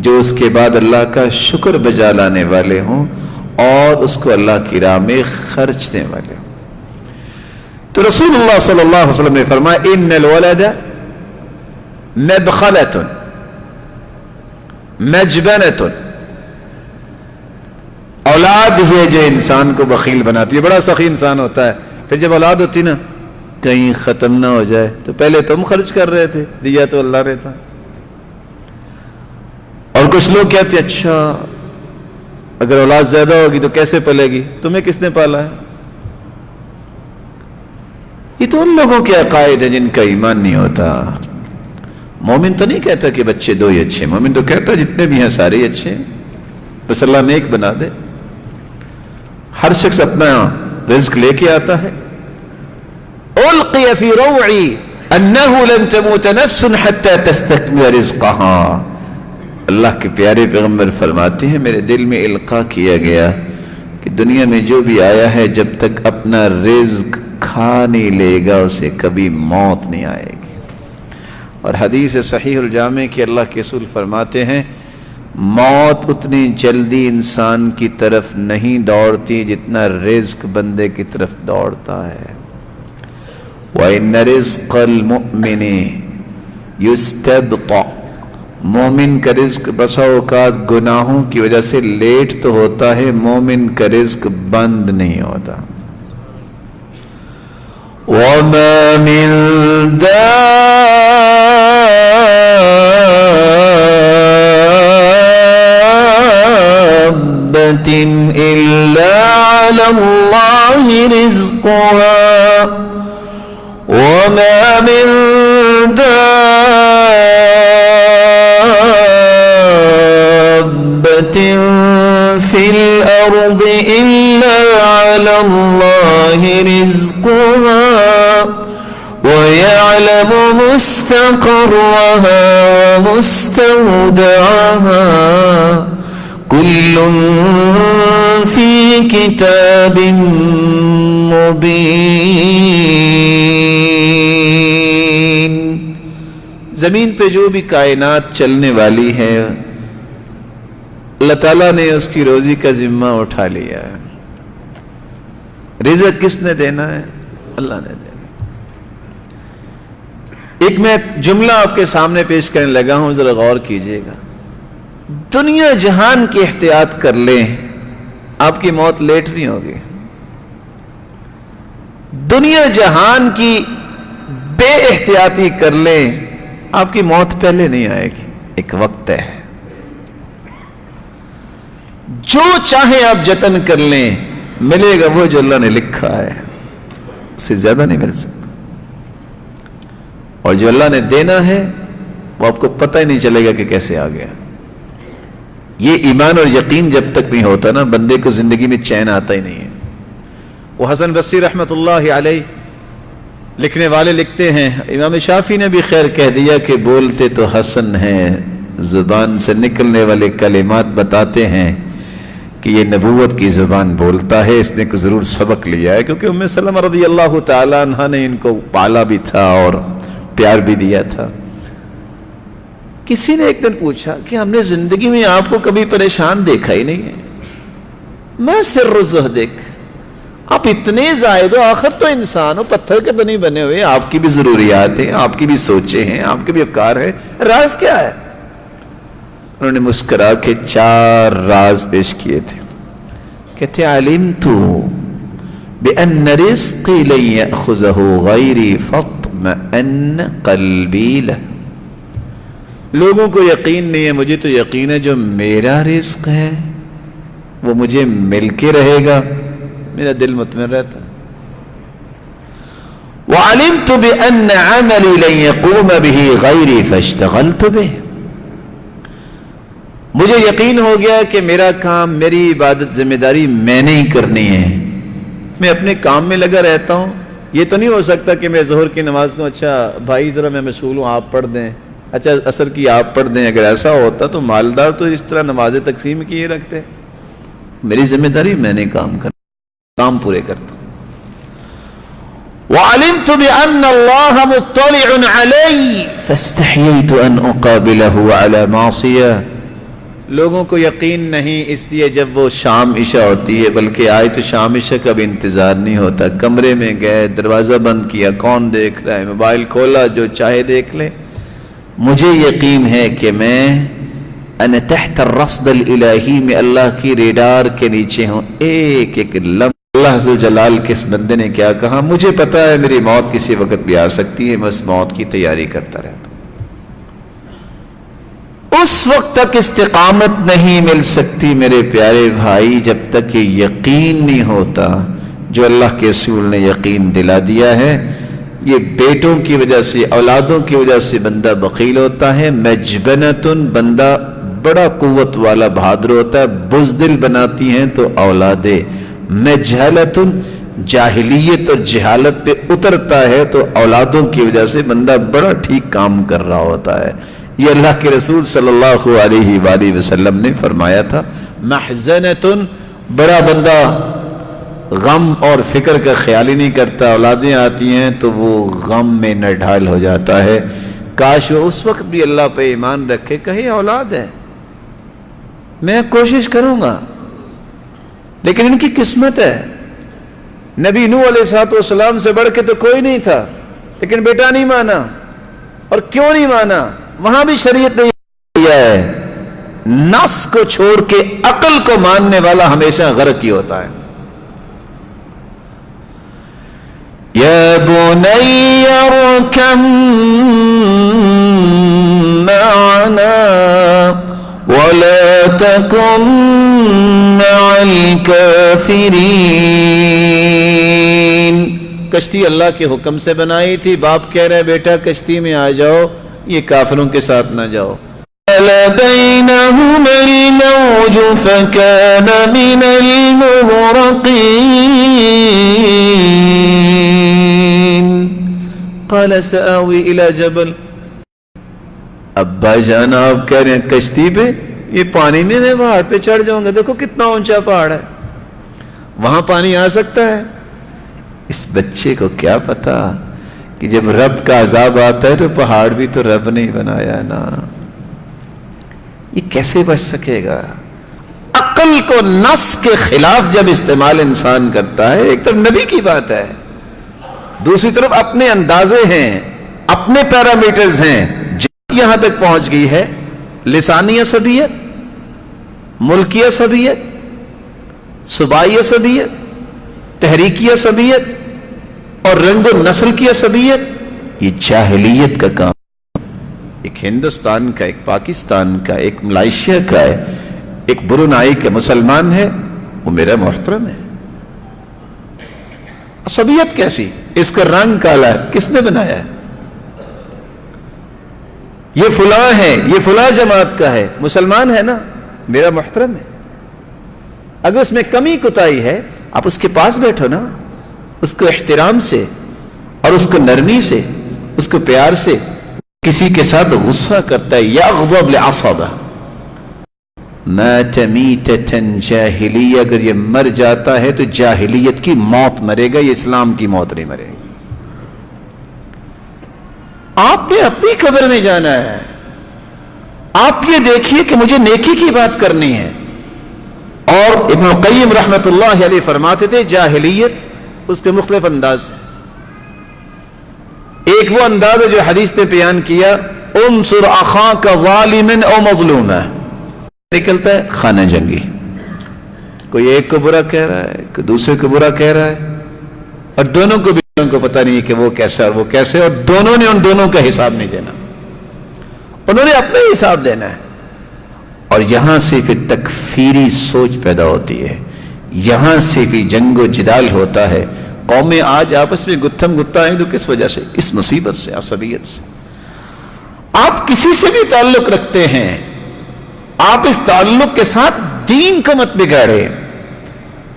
S1: جو اس کے بعد اللہ کا شکر بجا لانے والے ہوں اور اس کو اللہ کی راہ میں خرچنے والے ہوں. تو رسول اللہ صلی اللہ علیہ وسلم نے فرمایا، ان الولد مبخلۃ مجبنۃ، اولاد ہی ہے جو انسان کو بخیل بناتی ہے. بڑا سخی انسان ہوتا ہے، پھر جب اولاد ہوتی نا کہیں ختم نہ ہو جائے تو پہلے تم خرچ کر رہے تھے، دیا تو اللہ رہتا. اور کچھ لوگ کہتے ہیں اچھا اگر اولاد زیادہ ہوگی تو کیسے پلے گی، تمہیں کس نے پالا ہے؟ یہ تو ان لوگوں کے عقائد ہیں جن کا ایمان نہیں ہوتا. مومن تو نہیں کہتا کہ بچے دو ہی اچھے، مومن تو کہتا جتنے بھی ہیں سارے ہی اچھے ہیں، بس اللہ نیک بنا دے. ہر شخص اپنا رزق لے کے آتا ہے. القی فی روعی انہ لن تموت نفس حتی تستکمل رزقها، اللہ کے پیارے پیغمبر فرماتے ہیں میرے دل میں القاء کیا گیا کہ دنیا میں جو بھی آیا ہے جب تک اپنا رزق کھا نہیں لے گا اسے کبھی موت نہیں آئے گی. اور حدیث صحیح الجامع کہ اللہ کے رسول فرماتے ہیں موت اتنی جلدی انسان کی طرف نہیں دوڑتی جتنا رزق بندے کی طرف دوڑتا ہے. وَإِنَّ رِزْقَ الْمُؤْمِنِ يُسْتَبْطَ، مومن کا رزق بسا اوقات گناہوں کی وجہ سے لیٹ تو ہوتا ہے، مومن کا رزق بند نہیں ہوتا. وَمَا مِن دَابَّةٍ إِلَّا عَلَى اللَّهِ رِزْقُهَا وَمَا مِن دَابَّةٍ فِي الْأَرْضِ إِلَّا عَلَى اللَّهِ رِزْقُهَا وَيَعْلَمُ مُسْتَقَرَّهَا وَمُسْتَوْدَعَهَا كل في كتاب مبين. زمین پہ جو بھی کائنات چلنے والی ہے اللہ تعالیٰ نے اس کی روزی کا ذمہ اٹھا لیا ہے. رزق کس نے دینا ہے؟ اللہ نے دینا. ایک میں جملہ آپ کے سامنے پیش کرنے لگا ہوں، ذرا غور کیجئے گا. دنیا جہان کی احتیاط کر لیں، آپ کی موت لیٹ نہیں ہوگی. دنیا جہان کی بے احتیاطی کر لیں، آپ کی موت پہلے نہیں آئے گی. ایک وقت ہے، جو چاہے آپ جتن کر لیں ملے گا وہ جو اللہ نے لکھا ہے، اس سے زیادہ نہیں مل سکتا. اور جو اللہ نے دینا ہے وہ آپ کو پتہ ہی نہیں چلے گا کہ کیسے آ گیا. یہ ایمان اور یقین جب تک نہیں ہوتا نا، بندے کو زندگی میں چین آتا ہی نہیں ہے. وہ حسن بصری رحمت اللہ علیہ لکھنے والے لکھتے ہیں، امام شافعی نے بھی خیر کہہ دیا کہ بولتے تو حسن ہیں، زبان سے نکلنے والے کلمات بتاتے ہیں کہ یہ نبوت کی زبان بولتا ہے. اس نے ضرور سبق لیا ہے، کیونکہ ام سلمہ رضی اللہ تعالیٰ عنہ نے ان کو پالا بھی تھا اور پیار بھی دیا تھا. کسی نے ایک دن پوچھا کہ ہم نے زندگی میں آپ کو کبھی پریشان دیکھا ہی نہیں ہے، میں سر زہدک، آپ اتنے زائد ہو، آخر تو انسان ہو، پتھر کے تو نہیں بنے ہوئے، آپ کی بھی ضروریات ہیں، آپ کی بھی سوچیں ہیں، آپ کے بھی افکار ہیں، راز کیا ہے؟ انہوں نے مسکرا کے 4 راز پیش کیے تھے. کہتے علمت بأن رزقی لن یأخذہ غیری فاطمئن قلبی لہ. لوگوں کو یقین نہیں ہے، مجھے تو یقین ہے جو میرا رزق ہے وہ مجھے مل کے رہے گا، میرا دل مطمئن رہتا. وعلمت بأن عملی لن يقوم به غیری فاشتغلت به. مجھے یقین ہو گیا کہ میرا کام، میری عبادت، ذمہ داری میں نے ہی کرنی ہے. میں اپنے کام میں لگا رہتا ہوں. یہ تو نہیں ہو سکتا کہ میں ظہر کی نماز کو، اچھا بھائی ذرا میں مشغول ہوں آپ پڑھ دیں، اچھا عصر کی آپ پڑھ دیں. اگر ایسا ہوتا تو مالدار تو اس طرح نمازیں تقسیم کیے رکھتے. میری ذمہ داری میں نے کام پورے کرتا. وعلمت بأن الله مطلع علي فاستحييت أن أقابله على معصية. لوگوں کو یقین نہیں، اس لیے جب وہ شام عشاء ہوتی ہے، بلکہ آئے تو شام عشاء کا بھی انتظار نہیں ہوتا، کمرے میں گئے، دروازہ بند کیا، کون دیکھ رہا ہے، موبائل کھولا، جو چاہے دیکھ لے. مجھے یقین ہے کہ میں انا تحت الرصد الالہی میں اللہ کی ریڈار کے نیچے ہوں. ایک ایک لمحہ اللہ عز و جلال کے اس بندے نے کیا کہا مجھے پتا ہے. میری موت کسی وقت بھی آ سکتی ہے، میں اس موت کی تیاری کرتا رہتا ہوں. اس وقت تک استقامت نہیں مل سکتی میرے پیارے بھائی جب تک یہ یقین نہیں ہوتا جو اللہ کے رسول نے یقین دلا دیا ہے. یہ بیٹوں کی وجہ سے، اولادوں کی وجہ سے بندہ بخیل ہوتا ہے. مجبنتن، بندہ بڑا قوت والا بہادر ہوتا ہے. بزدل بناتی ہیں تو اولادیں. مجہلتن، جاہلیت اور جہالت پہ اترتا ہے تو اولادوں کی وجہ سے بندہ بڑا ٹھیک کام کر رہا ہوتا ہے. یہ اللہ کے رسول صلی اللہ علیہ وآلہ وسلم نے فرمایا تھا. محزنتن، بڑا بندہ غم اور فکر کا خیال ہی نہیں کرتا، اولادیں آتی ہیں تو وہ غم میں نڈھال ہو جاتا ہے. کاش وہ اس وقت بھی اللہ پہ ایمان رکھے، کہیں اولاد ہے میں کوشش کروں گا، لیکن ان کی قسمت ہے. نبی نوح علیہ السلام سے بڑھ کے تو کوئی نہیں تھا، لیکن بیٹا نہیں مانا. اور کیوں نہیں مانا؟ وہاں بھی شریعت نے کیا ہے، نص کو چھوڑ کے عقل کو ماننے والا ہمیشہ غرق ہی ہوتا ہے. یا بنی ارکم معنا ولا تکن مع الکافرین. کشتی اللہ کے حکم سے بنائی تھی، باپ کہہ رہے بیٹا کشتی میں آ جاؤ، یہ کافروں کے ساتھ نہ جاؤ. بینہما الموج فکان من المغرقین. قال سآوی الی جبل. ابا جان آپ کہہ رہے ہیں کشتی پہ، یہ پانی نہیں، میں پہاڑ پہ چڑھ جاؤں گا، دیکھو کتنا اونچا پہاڑ ہے، وہاں پانی آ سکتا ہے۔ اس بچے کو کیا پتا کہ جب رب کا عذاب آتا ہے تو پہاڑ بھی تو رب نے بنایا نا، یہ کیسے بچ سکے گا؟ عقل کو نص کے خلاف جب استعمال انسان کرتا ہے، ایک طرف نبی کی بات ہے، دوسری طرف اپنے اندازے ہیں، اپنے پیرامیٹرز ہیں، یہاں تک پہنچ گئی ہے لسانی عصبیت، ملکی عصبیت، صوبائی عصبیت، تحریکی عصبیت اور رنگ و نسل کی عصبیت، یہ جاہلیت کا کام، ایک ہندوستان کا، ایک پاکستان کا، ایک ملائیشیا کا ہے، ایک برونائی کا مسلمان ہے، وہ میرا محترم ہے۔ عصبیت کیسی؟ اس کا رنگ کالا ہے، کس نے بنایا ہے؟ یہ فلاں ہے، یہ فلاں جماعت کا ہے، مسلمان ہے نا، میرا محترم ہے۔ اگر اس میں کمی کوتاہی ہے، آپ اس کے پاس بیٹھو نا، اس کو احترام سے اور اس کو نرمی سے، اس کو پیار سے۔ کسی کے ساتھ غصہ کرتا ہے، یغضب لعصبہ مات میتۃ جاہلیہ، اگر یہ مر جاتا ہے تو جاہلیت کی موت مرے گا، یہ اسلام کی موت نہیں مرے گا۔ آپ نے اپنی قبر میں جانا ہے، آپ یہ دیکھیے کہ مجھے نیکی کی بات کرنی ہے۔ اور ابن القیم رحمت اللہ علیہ فرماتے تھے جاہلیت اس کے مختلف انداز ہیں، ایک وہ انداز ہے جو حدیث نے بیان کیا، انصر اخاک ظالما او مظلوما، نکلتا ہے خانہ جنگی، کوئی ایک کو برا کہہ رہا ہے، کوئی دوسرے کو برا کہہ رہا ہے، اور دونوں کو بھی ان کو پتہ نہیں کہ وہ کیسا اور وہ کیسے، اور دونوں نے ان دونوں کا حساب نہیں دینا، انہوں نے اپنا ہی حساب دینا ہے۔ اور یہاں سے پھر تکفیری سوچ پیدا ہوتی ہے، یہاں سے پھر جنگ و جدال ہوتا ہے، قومیں آج آپس میں گتھم گتا ہیں، تو کس وجہ سے؟ اس مصیبت سے، عصبیت سے۔ آپ کسی سے بھی تعلق رکھتے ہیں، آپ اس تعلق کے ساتھ دین کو مت بگاڑے،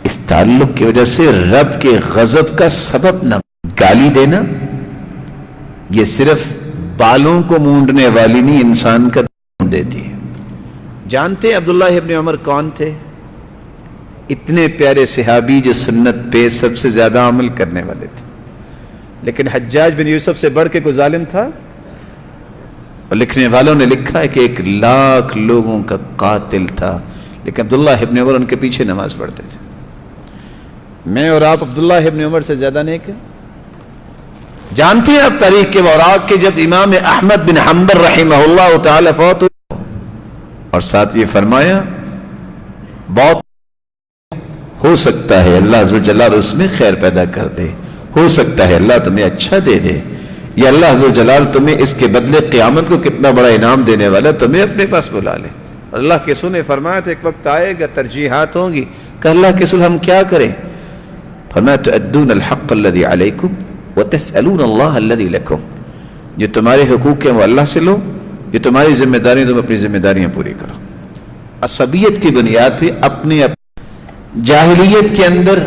S1: اس تعلق کی وجہ سے رب کے غضب کا سبب نہ۔ گالی دینا یہ صرف بالوں کو مونڈنے والی نہیں، انسان کا مونڈ دیتی ہے۔ جانتے ہیں عبداللہ ابن عمر کون تھے؟ اتنے پیارے صحابی جو سنت پہ سب سے زیادہ عمل کرنے والے تھے، لیکن حجاج بن یوسف سے بڑھ کے کوئی ظالم تھا؟ اور لکھنے والوں نے لکھا ہے کہ 1,00,000 لوگوں کا قاتل تھا، لیکن عبداللہ ابن عمر ان کے پیچھے نماز پڑھتے تھے۔ میں اور آپ عبداللہ ابن عمر سے زیادہ نیک ہیں؟ جانتے ہیں آپ تاریخ کے اوراق کے جب امام احمد بن حنبل رحمہ اللہ تعالی فوت ہوئے، اور ساتھ یہ فرمایا بہت ہو سکتا ہے اللہ عز و جل اس میں خیر پیدا کر دے، ہو سکتا ہے اللہ تمہیں اچھا دے دے، یا اللہ عز و جلال تمہیں اس کے بدلے قیامت کو کتنا بڑا انعام دینے والا، تمہیں اپنے پاس بلا لے۔ اور اللہ کے رسول نے فرمایا تھا ایک وقت آئے گا ترجیحات ہوں گی، کہ اللہ کے رسول ہم کیا کریں؟ فرمایا تؤدون الحق الذی علیکم وتسألون اللہ الذی لکم، جو تمہارے حقوق ہیں وہ اللہ سے لو، جو تمہاری ذمہ داری تم اپنی ذمہ داریاں پوری کرو۔ عصبیت کی بنیاد پہ اپنے جاہلیت کے اندر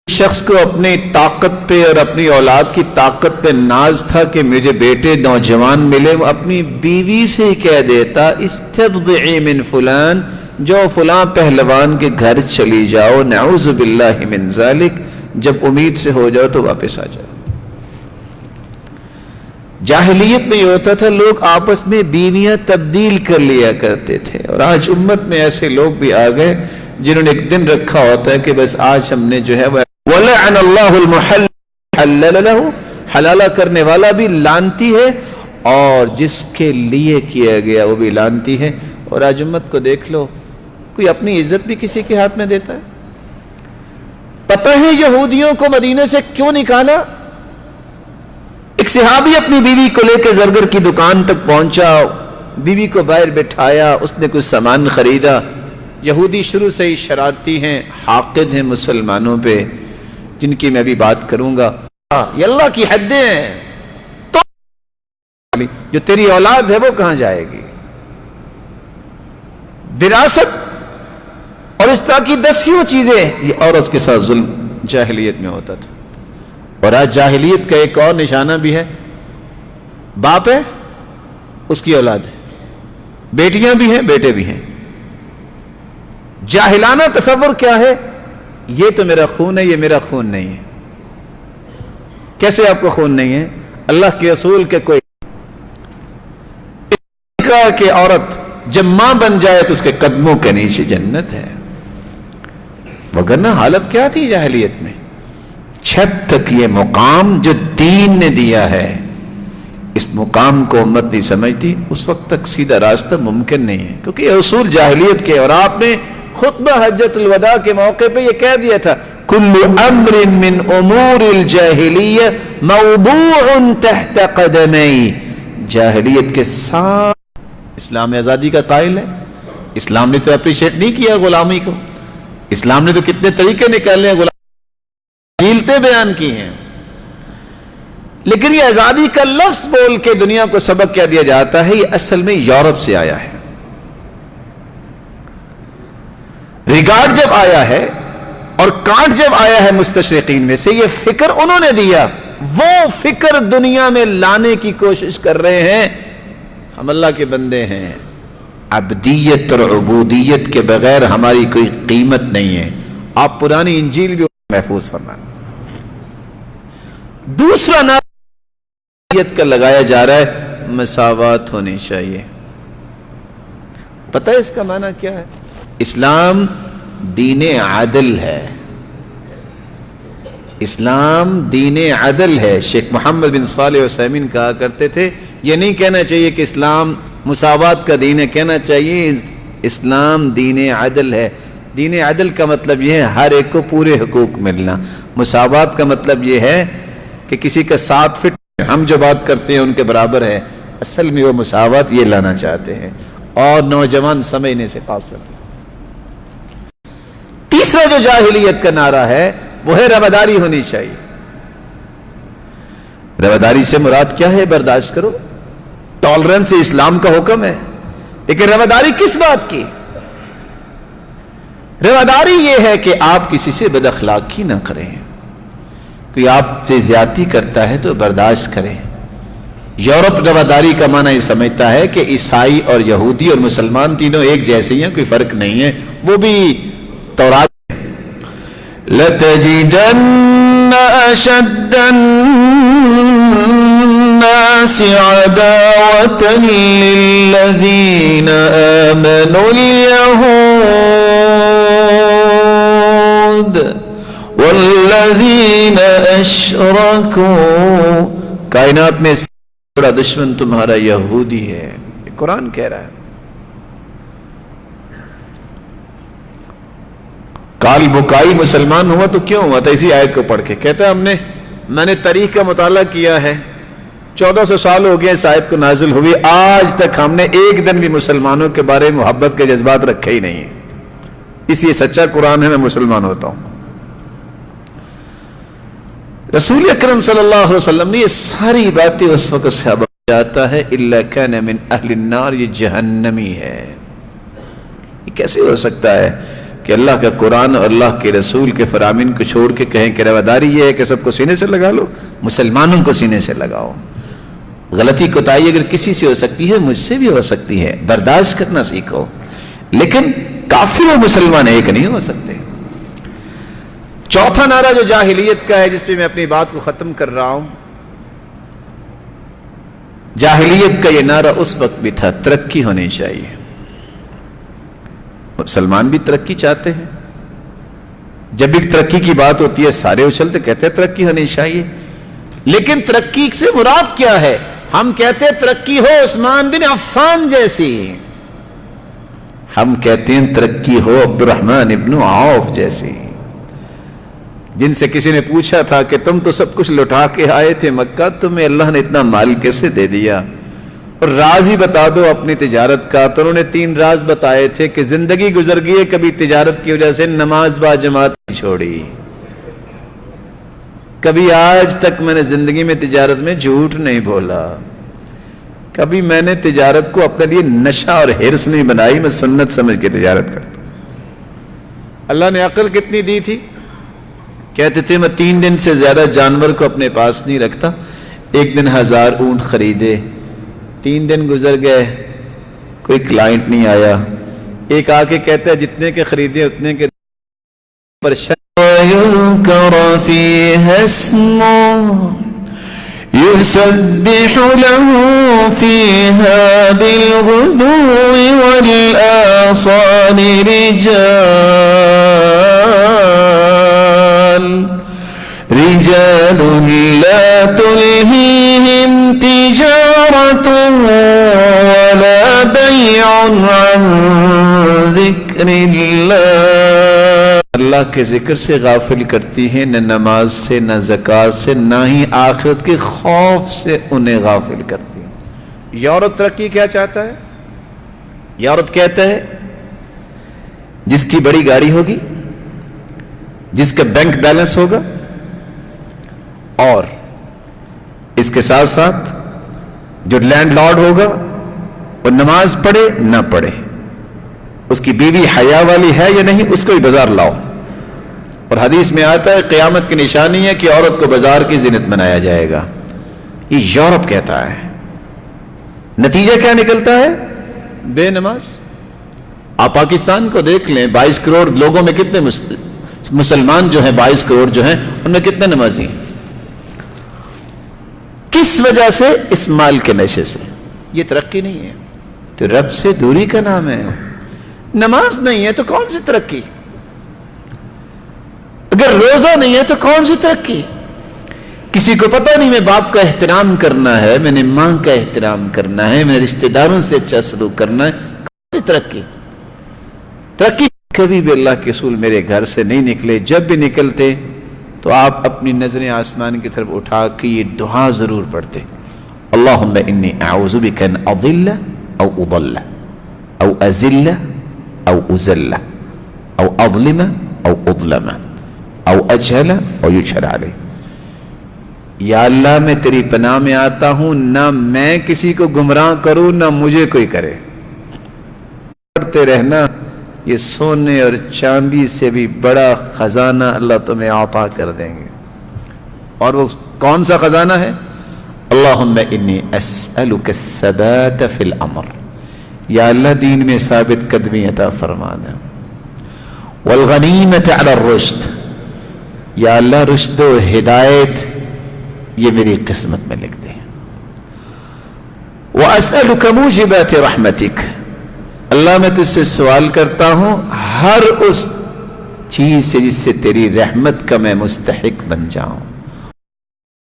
S1: شخص کو اپنی طاقت پہ اور اپنی اولاد کی طاقت پہ ناز تھا کہ مجھے بیٹے نوجوان ملے، وہ اپنی بیوی سے ہی کہہ دیتا استبضعی من فلان، جو فلاں پہلوان کے گھر چلی جاؤ، نعوذ باللہ من ذالک، جب امید سے ہو جاؤ تو واپس آ جاؤ۔ جاہلیت میں یہ ہوتا تھا لوگ آپس میں بیویاں تبدیل کر لیا کرتے تھے، اور آج امت میں ایسے لوگ بھی آ گئے جنہوں نے ایک دن رکھا ہوتا ہے کہ بس آج ہم نے جو ہے وہ وَلَعَنَ اللَّهُ الْمُحَلَّلَ حَلَّلَ لَهُ، حلالہ کرنے والا بھی لانتی ہے اور جس کے لیے کیا گیا وہ بھی لانتی ہے۔ اور آج امت کو دیکھ لو، کوئی اپنی عزت بھی کسی کے ہاتھ میں دیتا ہے؟ پتہ ہے یہودیوں کو مدینے سے کیوں نکالا؟ ایک صحابی اپنی بیوی کو لے کے زرگر کی دکان تک پہنچا، بیوی کو باہر بٹھایا، اس نے کچھ سامان خریدا۔ یہودی شروع سے ہی شرارتی ہیں، حاقد ہیں مسلمانوں پہ، جن کی میں بھی بات کروں گا۔ یہ اللہ کی حدیں ہیں، تو جو تیری اولاد ہے وہ کہاں جائے گی؟ وراثت اور اس طرح کی دسیوں چیزیں، یہ عورت کے ساتھ ظلم جاہلیت میں ہوتا تھا۔ اور آج جاہلیت کا ایک اور نشانہ بھی ہے، باپ ہے اس کی اولاد ہے، بیٹیاں بھی ہیں بیٹے بھی ہیں. جاہلانہ تصور کیا ہے؟ یہ تو میرا خون ہے، یہ میرا خون نہیں ہے. کیسے آپ کو خون نہیں ہے؟ اللہ کے رسول کے کوئی کہا کہ عورت جب ماں بن جائے تو اس کے قدموں کے نیچے جنت ہے. وگرنہ حالت کیا تھی جاہلیت میں؟ چھت تک یہ مقام جو دین نے دیا ہے، اس مقام کو امت نہیں سمجھتی، اس وقت تک سیدھا راستہ ممکن نہیں ہے. کیونکہ یہ اصول جاہلیت کے، اور آپ نے خطبہ حجۃ الوداع کے موقع پہ یہ کہہ دیا تھا کل امر من امور الجاہلیہ موضوع تحت قدمی. جاہلیت کے ساتھ اسلام آزادی کا قائل ہے. اسلام نے تو اپریشیٹ نہیں کیا غلامی کو. اسلام نے تو کتنے طریقے نکالے ہیں، غلطیں بیان کی ہیں. لیکن یہ آزادی کا لفظ بول کے دنیا کو سبق کیا دیا جاتا ہے، یہ اصل میں یورپ سے آیا ہے. ریگارڈ جب آیا ہے اور کانٹ جب آیا ہے مستشرقین میں سے، یہ فکر انہوں نے دیا، وہ فکر دنیا میں لانے کی کوشش کر رہے ہیں. ہم اللہ کے بندے ہیں، عبدیت اور عبودیت کے بغیر ہماری کوئی قیمت نہیں ہے. آپ پرانی انجیل بھی محفوظ فرمائیں. دوسرا نعرہ کا لگایا جا رہا ہے مساوات ہونی چاہیے. پتہ ہے اس کا معنی کیا ہے؟ اسلام دین عدل ہے. اسلام دین عدل ہے. شیخ محمد بن صالح عثیمین کہا کرتے تھے یہ نہیں کہنا چاہیے کہ اسلام مساوات کا دین ہے، کہنا چاہیے اسلام دین عدل ہے. دین عدل کا مطلب یہ ہے ہر ایک کو پورے حقوق ملنا. مساوات کا مطلب یہ ہے کہ کسی کا 7 فٹ ہم جو بات کرتے ہیں ان کے برابر ہے. اصل میں وہ مساوات یہ لانا چاہتے ہیں، اور نوجوان سمجھنے سے قاصر. تیسرا جو جاہلیت کا نعرہ ہے وہ ہے رواداری ہونی چاہیے. رواداری سے مراد کیا ہے؟ برداشت کرو. ٹالرنس اسلام کا حکم ہے، لیکن رواداری کس بات کی؟ رواداری یہ ہے کہ آپ کسی سے بد اخلاقی نہ کریں. کوئی آپ سے زیادتی کرتا ہے تو برداشت کریں. یورپ رواداری کا معنی یہ سمجھتا ہے کہ عیسائی اور یہودی اور مسلمان تینوں ایک جیسے ہیں، کوئی فرق نہیں ہے. وہ بھی تورات لَتَجِدَنَّ أَشَدَّ النَّاسِ عَدَاوَةً لِلَّذِينَ آمَنُوا الْيَهُودَ وَالَّذِينَ أَشْرَكُوا. کائنات میں سب سے بڑا دشمن تمہارا یہودی ہے. یہ قرآن کہہ رہا ہے. کال بکائی مسلمان ہوا تو کیوں ہوا تھا؟ اسی آیت کو پڑھ کے کہتا ہے میں نے تاریخ کا مطالعہ کیا ہے، 1400 سال ہو گئے اس آیت کو نازل ہوئی، آج تک ہم نے ایک دن بھی مسلمانوں کے بارے میں محبت کے جذبات رکھے ہی نہیں ہیں. اس لیے سچا قرآن ہے، میں مسلمان ہوتا ہوں. رسول اکرم صلی اللہ علیہ وسلم نے یہ ساری باتیں اس وقت صحابہ جاتا ہے الا کان من اہل النار، یہ جہنمی ہے. یہ کیسے ہو سکتا ہے کہ اللہ کا قرآن اور اللہ کے رسول کے فرامین کو چھوڑ کے کہیں کہ رواداری یہ ہے کہ سب کو سینے سے لگا لو، مسلمانوں کو سینے سے لگاؤ. غلطی کوتاہی اگر کسی سے ہو سکتی ہے مجھ سے بھی ہو سکتی ہے، برداشت کرنا سیکھو. لیکن کافر و مسلمان ایک نہیں ہو سکتے. چوتھا نعرہ جو جاہلیت کا ہے، جس پہ میں اپنی بات کو ختم کر رہا ہوں، جاہلیت کا یہ نعرہ اس وقت بھی تھا ترقی ہونی چاہیے. مسلمان بھی ترقی چاہتے ہیں. جب بھی ترقی کی بات ہوتی ہے سارے اچھلتے کہتے ہیں ترقی ہونی چاہیے. لیکن ترقی سے مراد کیا ہے؟ ہم کہتے ہیں ترقی ہو عثمان بن عفان جیسی، ہم کہتے ہیں ترقی ہو عبد الرحمن ابن عوف جیسی، جن سے کسی نے پوچھا تھا کہ تم تو سب کچھ لٹا کے آئے تھے مکہ، تمہیں اللہ نے اتنا مال کیسے دے دیا؟ اور راز ہی بتا دو اپنی تجارت کا. تو انہوں نے 3 راز بتائے تھے کہ زندگی گزر گئی ہے، کبھی تجارت کی وجہ سے نماز با جماعت نہیں چھوڑی، کبھی آج تک میں نے زندگی میں تجارت میں جھوٹ نہیں بولا، کبھی میں نے تجارت کو اپنے لیے نشہ اور ہرس نہیں بنائی، میں سنت سمجھ کے تجارت کرتا. اللہ نے عقل کتنی دی تھی؟ کہتے تھے میں 3 دن سے زیادہ جانور کو اپنے پاس نہیں رکھتا. ایک دن 1000 اونٹ خریدے، 3 دن گزر گئے، کوئی کلائنٹ نہیں آیا, ایک آ کے کہتا ہے جتنے کے خریدے اتنے کے پر
S3: وَيُذْكَرَ فِيهَا اسْمُهُ يُسَبِّحُ لَهُ فِيهَا بِالْغُدُوِّ وَالْآصَالِ رِجَالٌ لَا تُلْهِيهِمْ تِجَارَةٌ وَلَا بَيْعٌ عَنْ ذِكْرِ اللَّهِ.
S1: اللہ کے ذکر سے غافل کرتی ہیں, نہ نماز سے, نہ زکوٰۃ سے, نہ ہی آخرت کے خوف سے انہیں غافل کرتی ہیں. یورپ ترقی کیا چاہتا ہے؟ یورپ کہتا ہے جس کی بڑی گاڑی ہوگی, جس کا بینک بیلنس ہوگا, اور اس کے ساتھ ساتھ جو لینڈ لارڈ ہوگا وہ نماز پڑھے نہ پڑھے, اس کی بیوی حیا والی ہے یا نہیں, اس کو بھی بازار لاؤ. اور حدیث میں آتا ہے قیامت کی نشانی ہے کہ عورت کو بازار کی زینت بنایا جائے گا. یہ یورپ کہتا ہے. نتیجہ کیا نکلتا ہے؟ بے نماز. آپ پاکستان کو دیکھ لیں, 22 کروڑ لوگوں میں کتنے مسلمان جو ہیں, 22 کروڑ جو ہیں, ان میں کتنے نمازی ہیں؟ کس وجہ سے؟ اس مال کے نشے سے. یہ ترقی نہیں ہے, تو رب سے دوری کا نام ہے. نماز نہیں ہے تو کون سی ترقی؟ اگر روزہ نہیں ہے تو کون سی ترقی؟ کسی کو پتہ نہیں میں باپ کا احترام کرنا ہے, میں نے ماں کا احترام کرنا ہے, میں رشتہ داروں سے اچھا سلوک کرنا ہے, کون سی ترقی؟ ترقی کبھی بھی اللہ کے رسول میرے گھر سے نہیں نکلے. جب بھی نکلتے تو آپ اپنی نظریں آسمان کی طرف اٹھا کے یہ دعا ضرور پڑھتے, اللہم انی اعوذ بک ان اضل او اضل او ازل او ازل او اظلم او اظلم او اجہل او یجہل علیہ. یا اللہ میں تیری پناہ میں آتا ہوں, نہ میں کسی کو گمراہ کروں نہ مجھے کوئی کرے. پڑھتے رہنا, یہ سونے اور چاندی سے بھی بڑا خزانہ اللہ تمہیں عطا کر دیں گے. اور وہ کون سا خزانہ ہے؟ اللہم انی اسألک الثبات فی الامر, یا اللہ دین میں ثابت قدمی عطا فرما دے. والغنیمت علی الرشد, یا اللہ رشد و ہدایت یہ میری قسمت میں لکھ دے. واسألک موجبات رحمتک, اللہ میں تجھ سے سوال کرتا ہوں ہر اس چیز سے جس سے تیری رحمت کا میں مستحق بن جاؤں.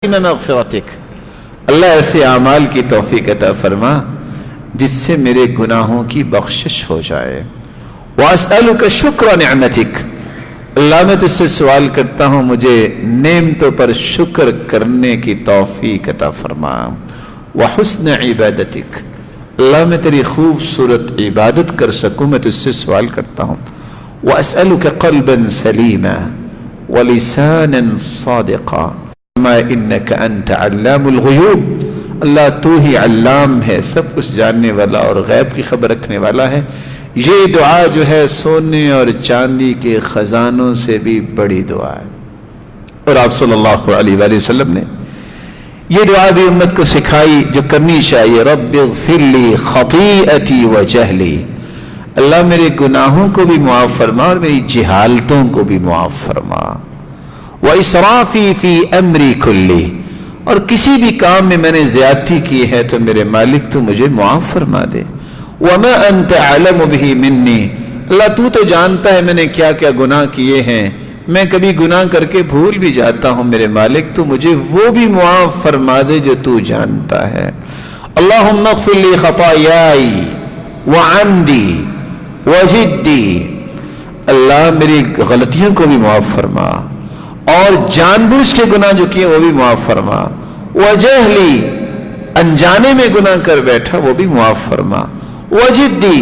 S1: مغفرتک, اللہ ایسے اعمال کی توفیق عطا فرما جس سے میرے گناہوں کی بخشش ہو جائے. واسألک شکر نعمتک, اللہ میں تجھ سے سوال کرتا ہوں مجھے نعمتوں پر شکر کرنے کی توفیق عطا فرما. وحسن عبادتک, اللہ میں تیری خوبصورت عبادت کر سکوں, میں تجھ سے سوال کرتا ہوں. واسألک قلبا سلیما ولسانا صادقا انک انت علام الغیوب, اللہ تو ہی علام ہے, سب کچھ جاننے والا اور غیب کی خبر رکھنے والا ہے. یہ دعا جو ہے سونے اور چاندی کے خزانوں سے بھی بڑی دعا ہے. اور آپ صلی اللہ علیہ وآلہ وسلم نے یہ دعا بھی امت کو سکھائی جو کرنی چاہیے. رب اغفر لی خطیئتی و جہلی, اللہ میرے گناہوں کو بھی معاف فرما اور میری جہالتوں کو بھی معاف فرما. واسرافی فی امری کلی, اور کسی بھی کام میں نے زیادتی کی ہے تو میرے مالک تو مجھے معاف فرما دے. وما انت اعلم به منی, اللہ تو جانتا ہے میں نے کیا کیا گناہ کیے ہیں, میں کبھی گناہ کر کے بھول بھی جاتا ہوں, میرے مالک تو مجھے وہ بھی معاف فرما دے جو تو جانتا ہے. اللہم اغفر لی خطایائی وعمدی وجدی, اللہ میری غلطیوں کو بھی معاف فرما اور جان بوجھ کے گناہ جو کیے وہ بھی معاف فرما. وجہلی, انجانے میں گناہ کر بیٹھا وہ بھی معاف فرما. وجدی,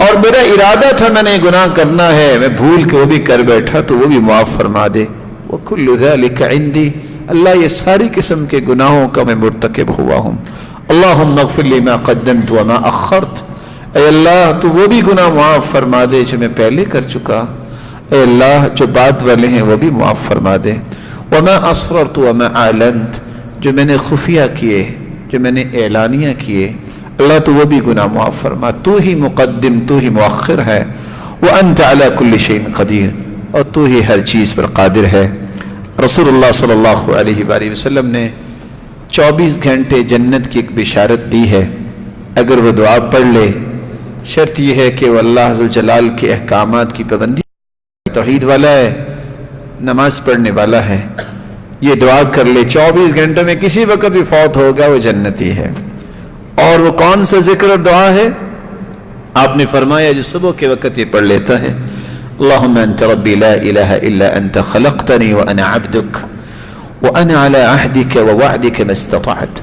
S1: اور میرا ارادہ تھا میں نے گناہ کرنا ہے, میں بھول کے وہ بھی کر بیٹھا تو وہ بھی معاف فرما دے. وَكُلُّ ذَلِكَ عِنْدِي, اللہ یہ ساری قسم کے گناہوں کا میں مرتکب ہوا ہوں. اللہم اغفر لی ما قدمت وما اخرت, اے اللہ تو وہ بھی گناہ معاف فرما دے جو میں پہلے کر چکا, اے اللہ جو بعد والے ہیں وہ بھی معاف فرما دے. وما اسررت وما اعلنت, جو میں نے خفیہ کیے جو میں نے اعلانیہ کیے, اللہ تو وہ بھی گناہ معاف فرما، تو ہی مقدم تو ہی مؤخر ہے، وانت علی کل شیء قدیر، اور تو ہی ہر چیز پر قادر ہے۔ رسول اللہ صلی اللہ علیہ وآلہ وسلم نے 24 گھنٹے جنت کی ایک بشارت دی ہے، اگر وہ دعا پڑھ لے، شرط یہ ہے کہ وہ اللہ عز و جلال کے احکامات کی پابندی، توحید والا ہے، نماز پڑھنے والا ہے، یہ دعا کر لے 24 گھنٹوں میں کسی وقت بھی فوت ہوگا وہ جنتی ہے۔ اور وہ کون سا ذکر اور دعا ہے؟ آپ نے فرمایا جو صبح کے وقت یہ پڑھ لیتا ہے، اللہم انت ربی لا الہ الا انت خلقتنی وانا عبدک وانا علی عہدک ووعدک ما استطعت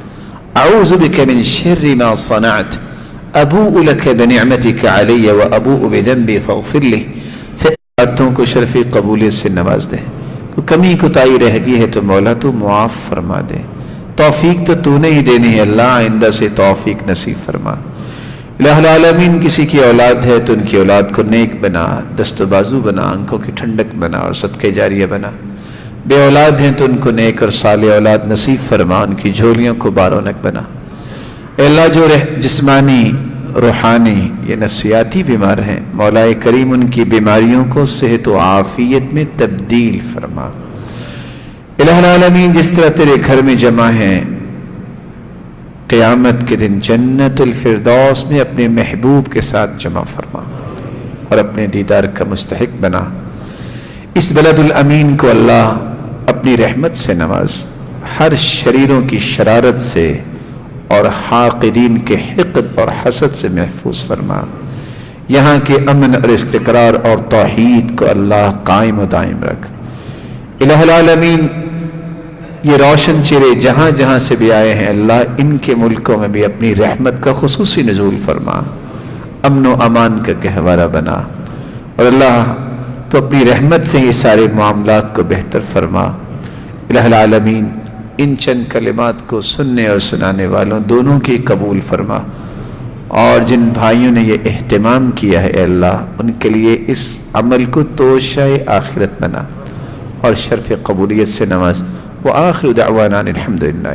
S1: اعوذ بک من شر ما صنعت ابوء لک بنعمتک علی وابوء بذنبی فاغفر لی۔ باتوں کو شرف قبولیت سے نواز دے، کمی کوتاہی رہ گئی ہے تو مولا تو معاف فرما دے، توفیق تو نے ہی دینی ہے اللہ، آئندہ سے توفیق نصیب فرما۔ الہ العالمین کسی کی اولاد ہے تو ان کی اولاد کو نیک بنا، دست و بازو بنا، آنکھوں کی ٹھنڈک بنا اور صدقہ جاریہ بنا۔ بے اولاد ہیں تو ان کو نیک اور صالح اولاد نصیب فرما، ان کی جھولیوں کو بارونق بنا۔ اے اللہ جو جسمانی، روحانی یا نفسیاتی بیمار ہیں، مولا کریم ان کی بیماریوں کو صحت و عافیت میں تبدیل فرما۔ الہ العالمین جس طرح تیرے گھر میں جمع ہیں، قیامت کے دن جنت الفردوس میں اپنے محبوب کے ساتھ جمع فرما اور اپنے دیدار کا مستحق بنا۔ اس بلد الامین کو اللہ اپنی رحمت سے نواز، ہر شریروں کی شرارت سے اور حاقدین کے حقد اور حسد سے محفوظ فرما۔ یہاں کے امن اور استقرار اور توحید کو اللہ قائم و دائم رکھ۔ الہ العالمین یہ روشن چہرے جہاں جہاں سے بھی آئے ہیں اللہ، ان کے ملکوں میں بھی اپنی رحمت کا خصوصی نزول فرما، امن و امان کا گہوارہ بنا، اور اللہ تو اپنی رحمت سے یہ سارے معاملات کو بہتر فرما۔ الہ العالمین ان چند کلمات کو سننے اور سنانے والوں دونوں کی قبول فرما، اور جن بھائیوں نے یہ اہتمام کیا ہے اے اللہ ان کے لیے اس عمل کو توشہ آخرت بنا اور شرف قبولیت سے نواز۔ وآخر دعوانا الحمدللہ۔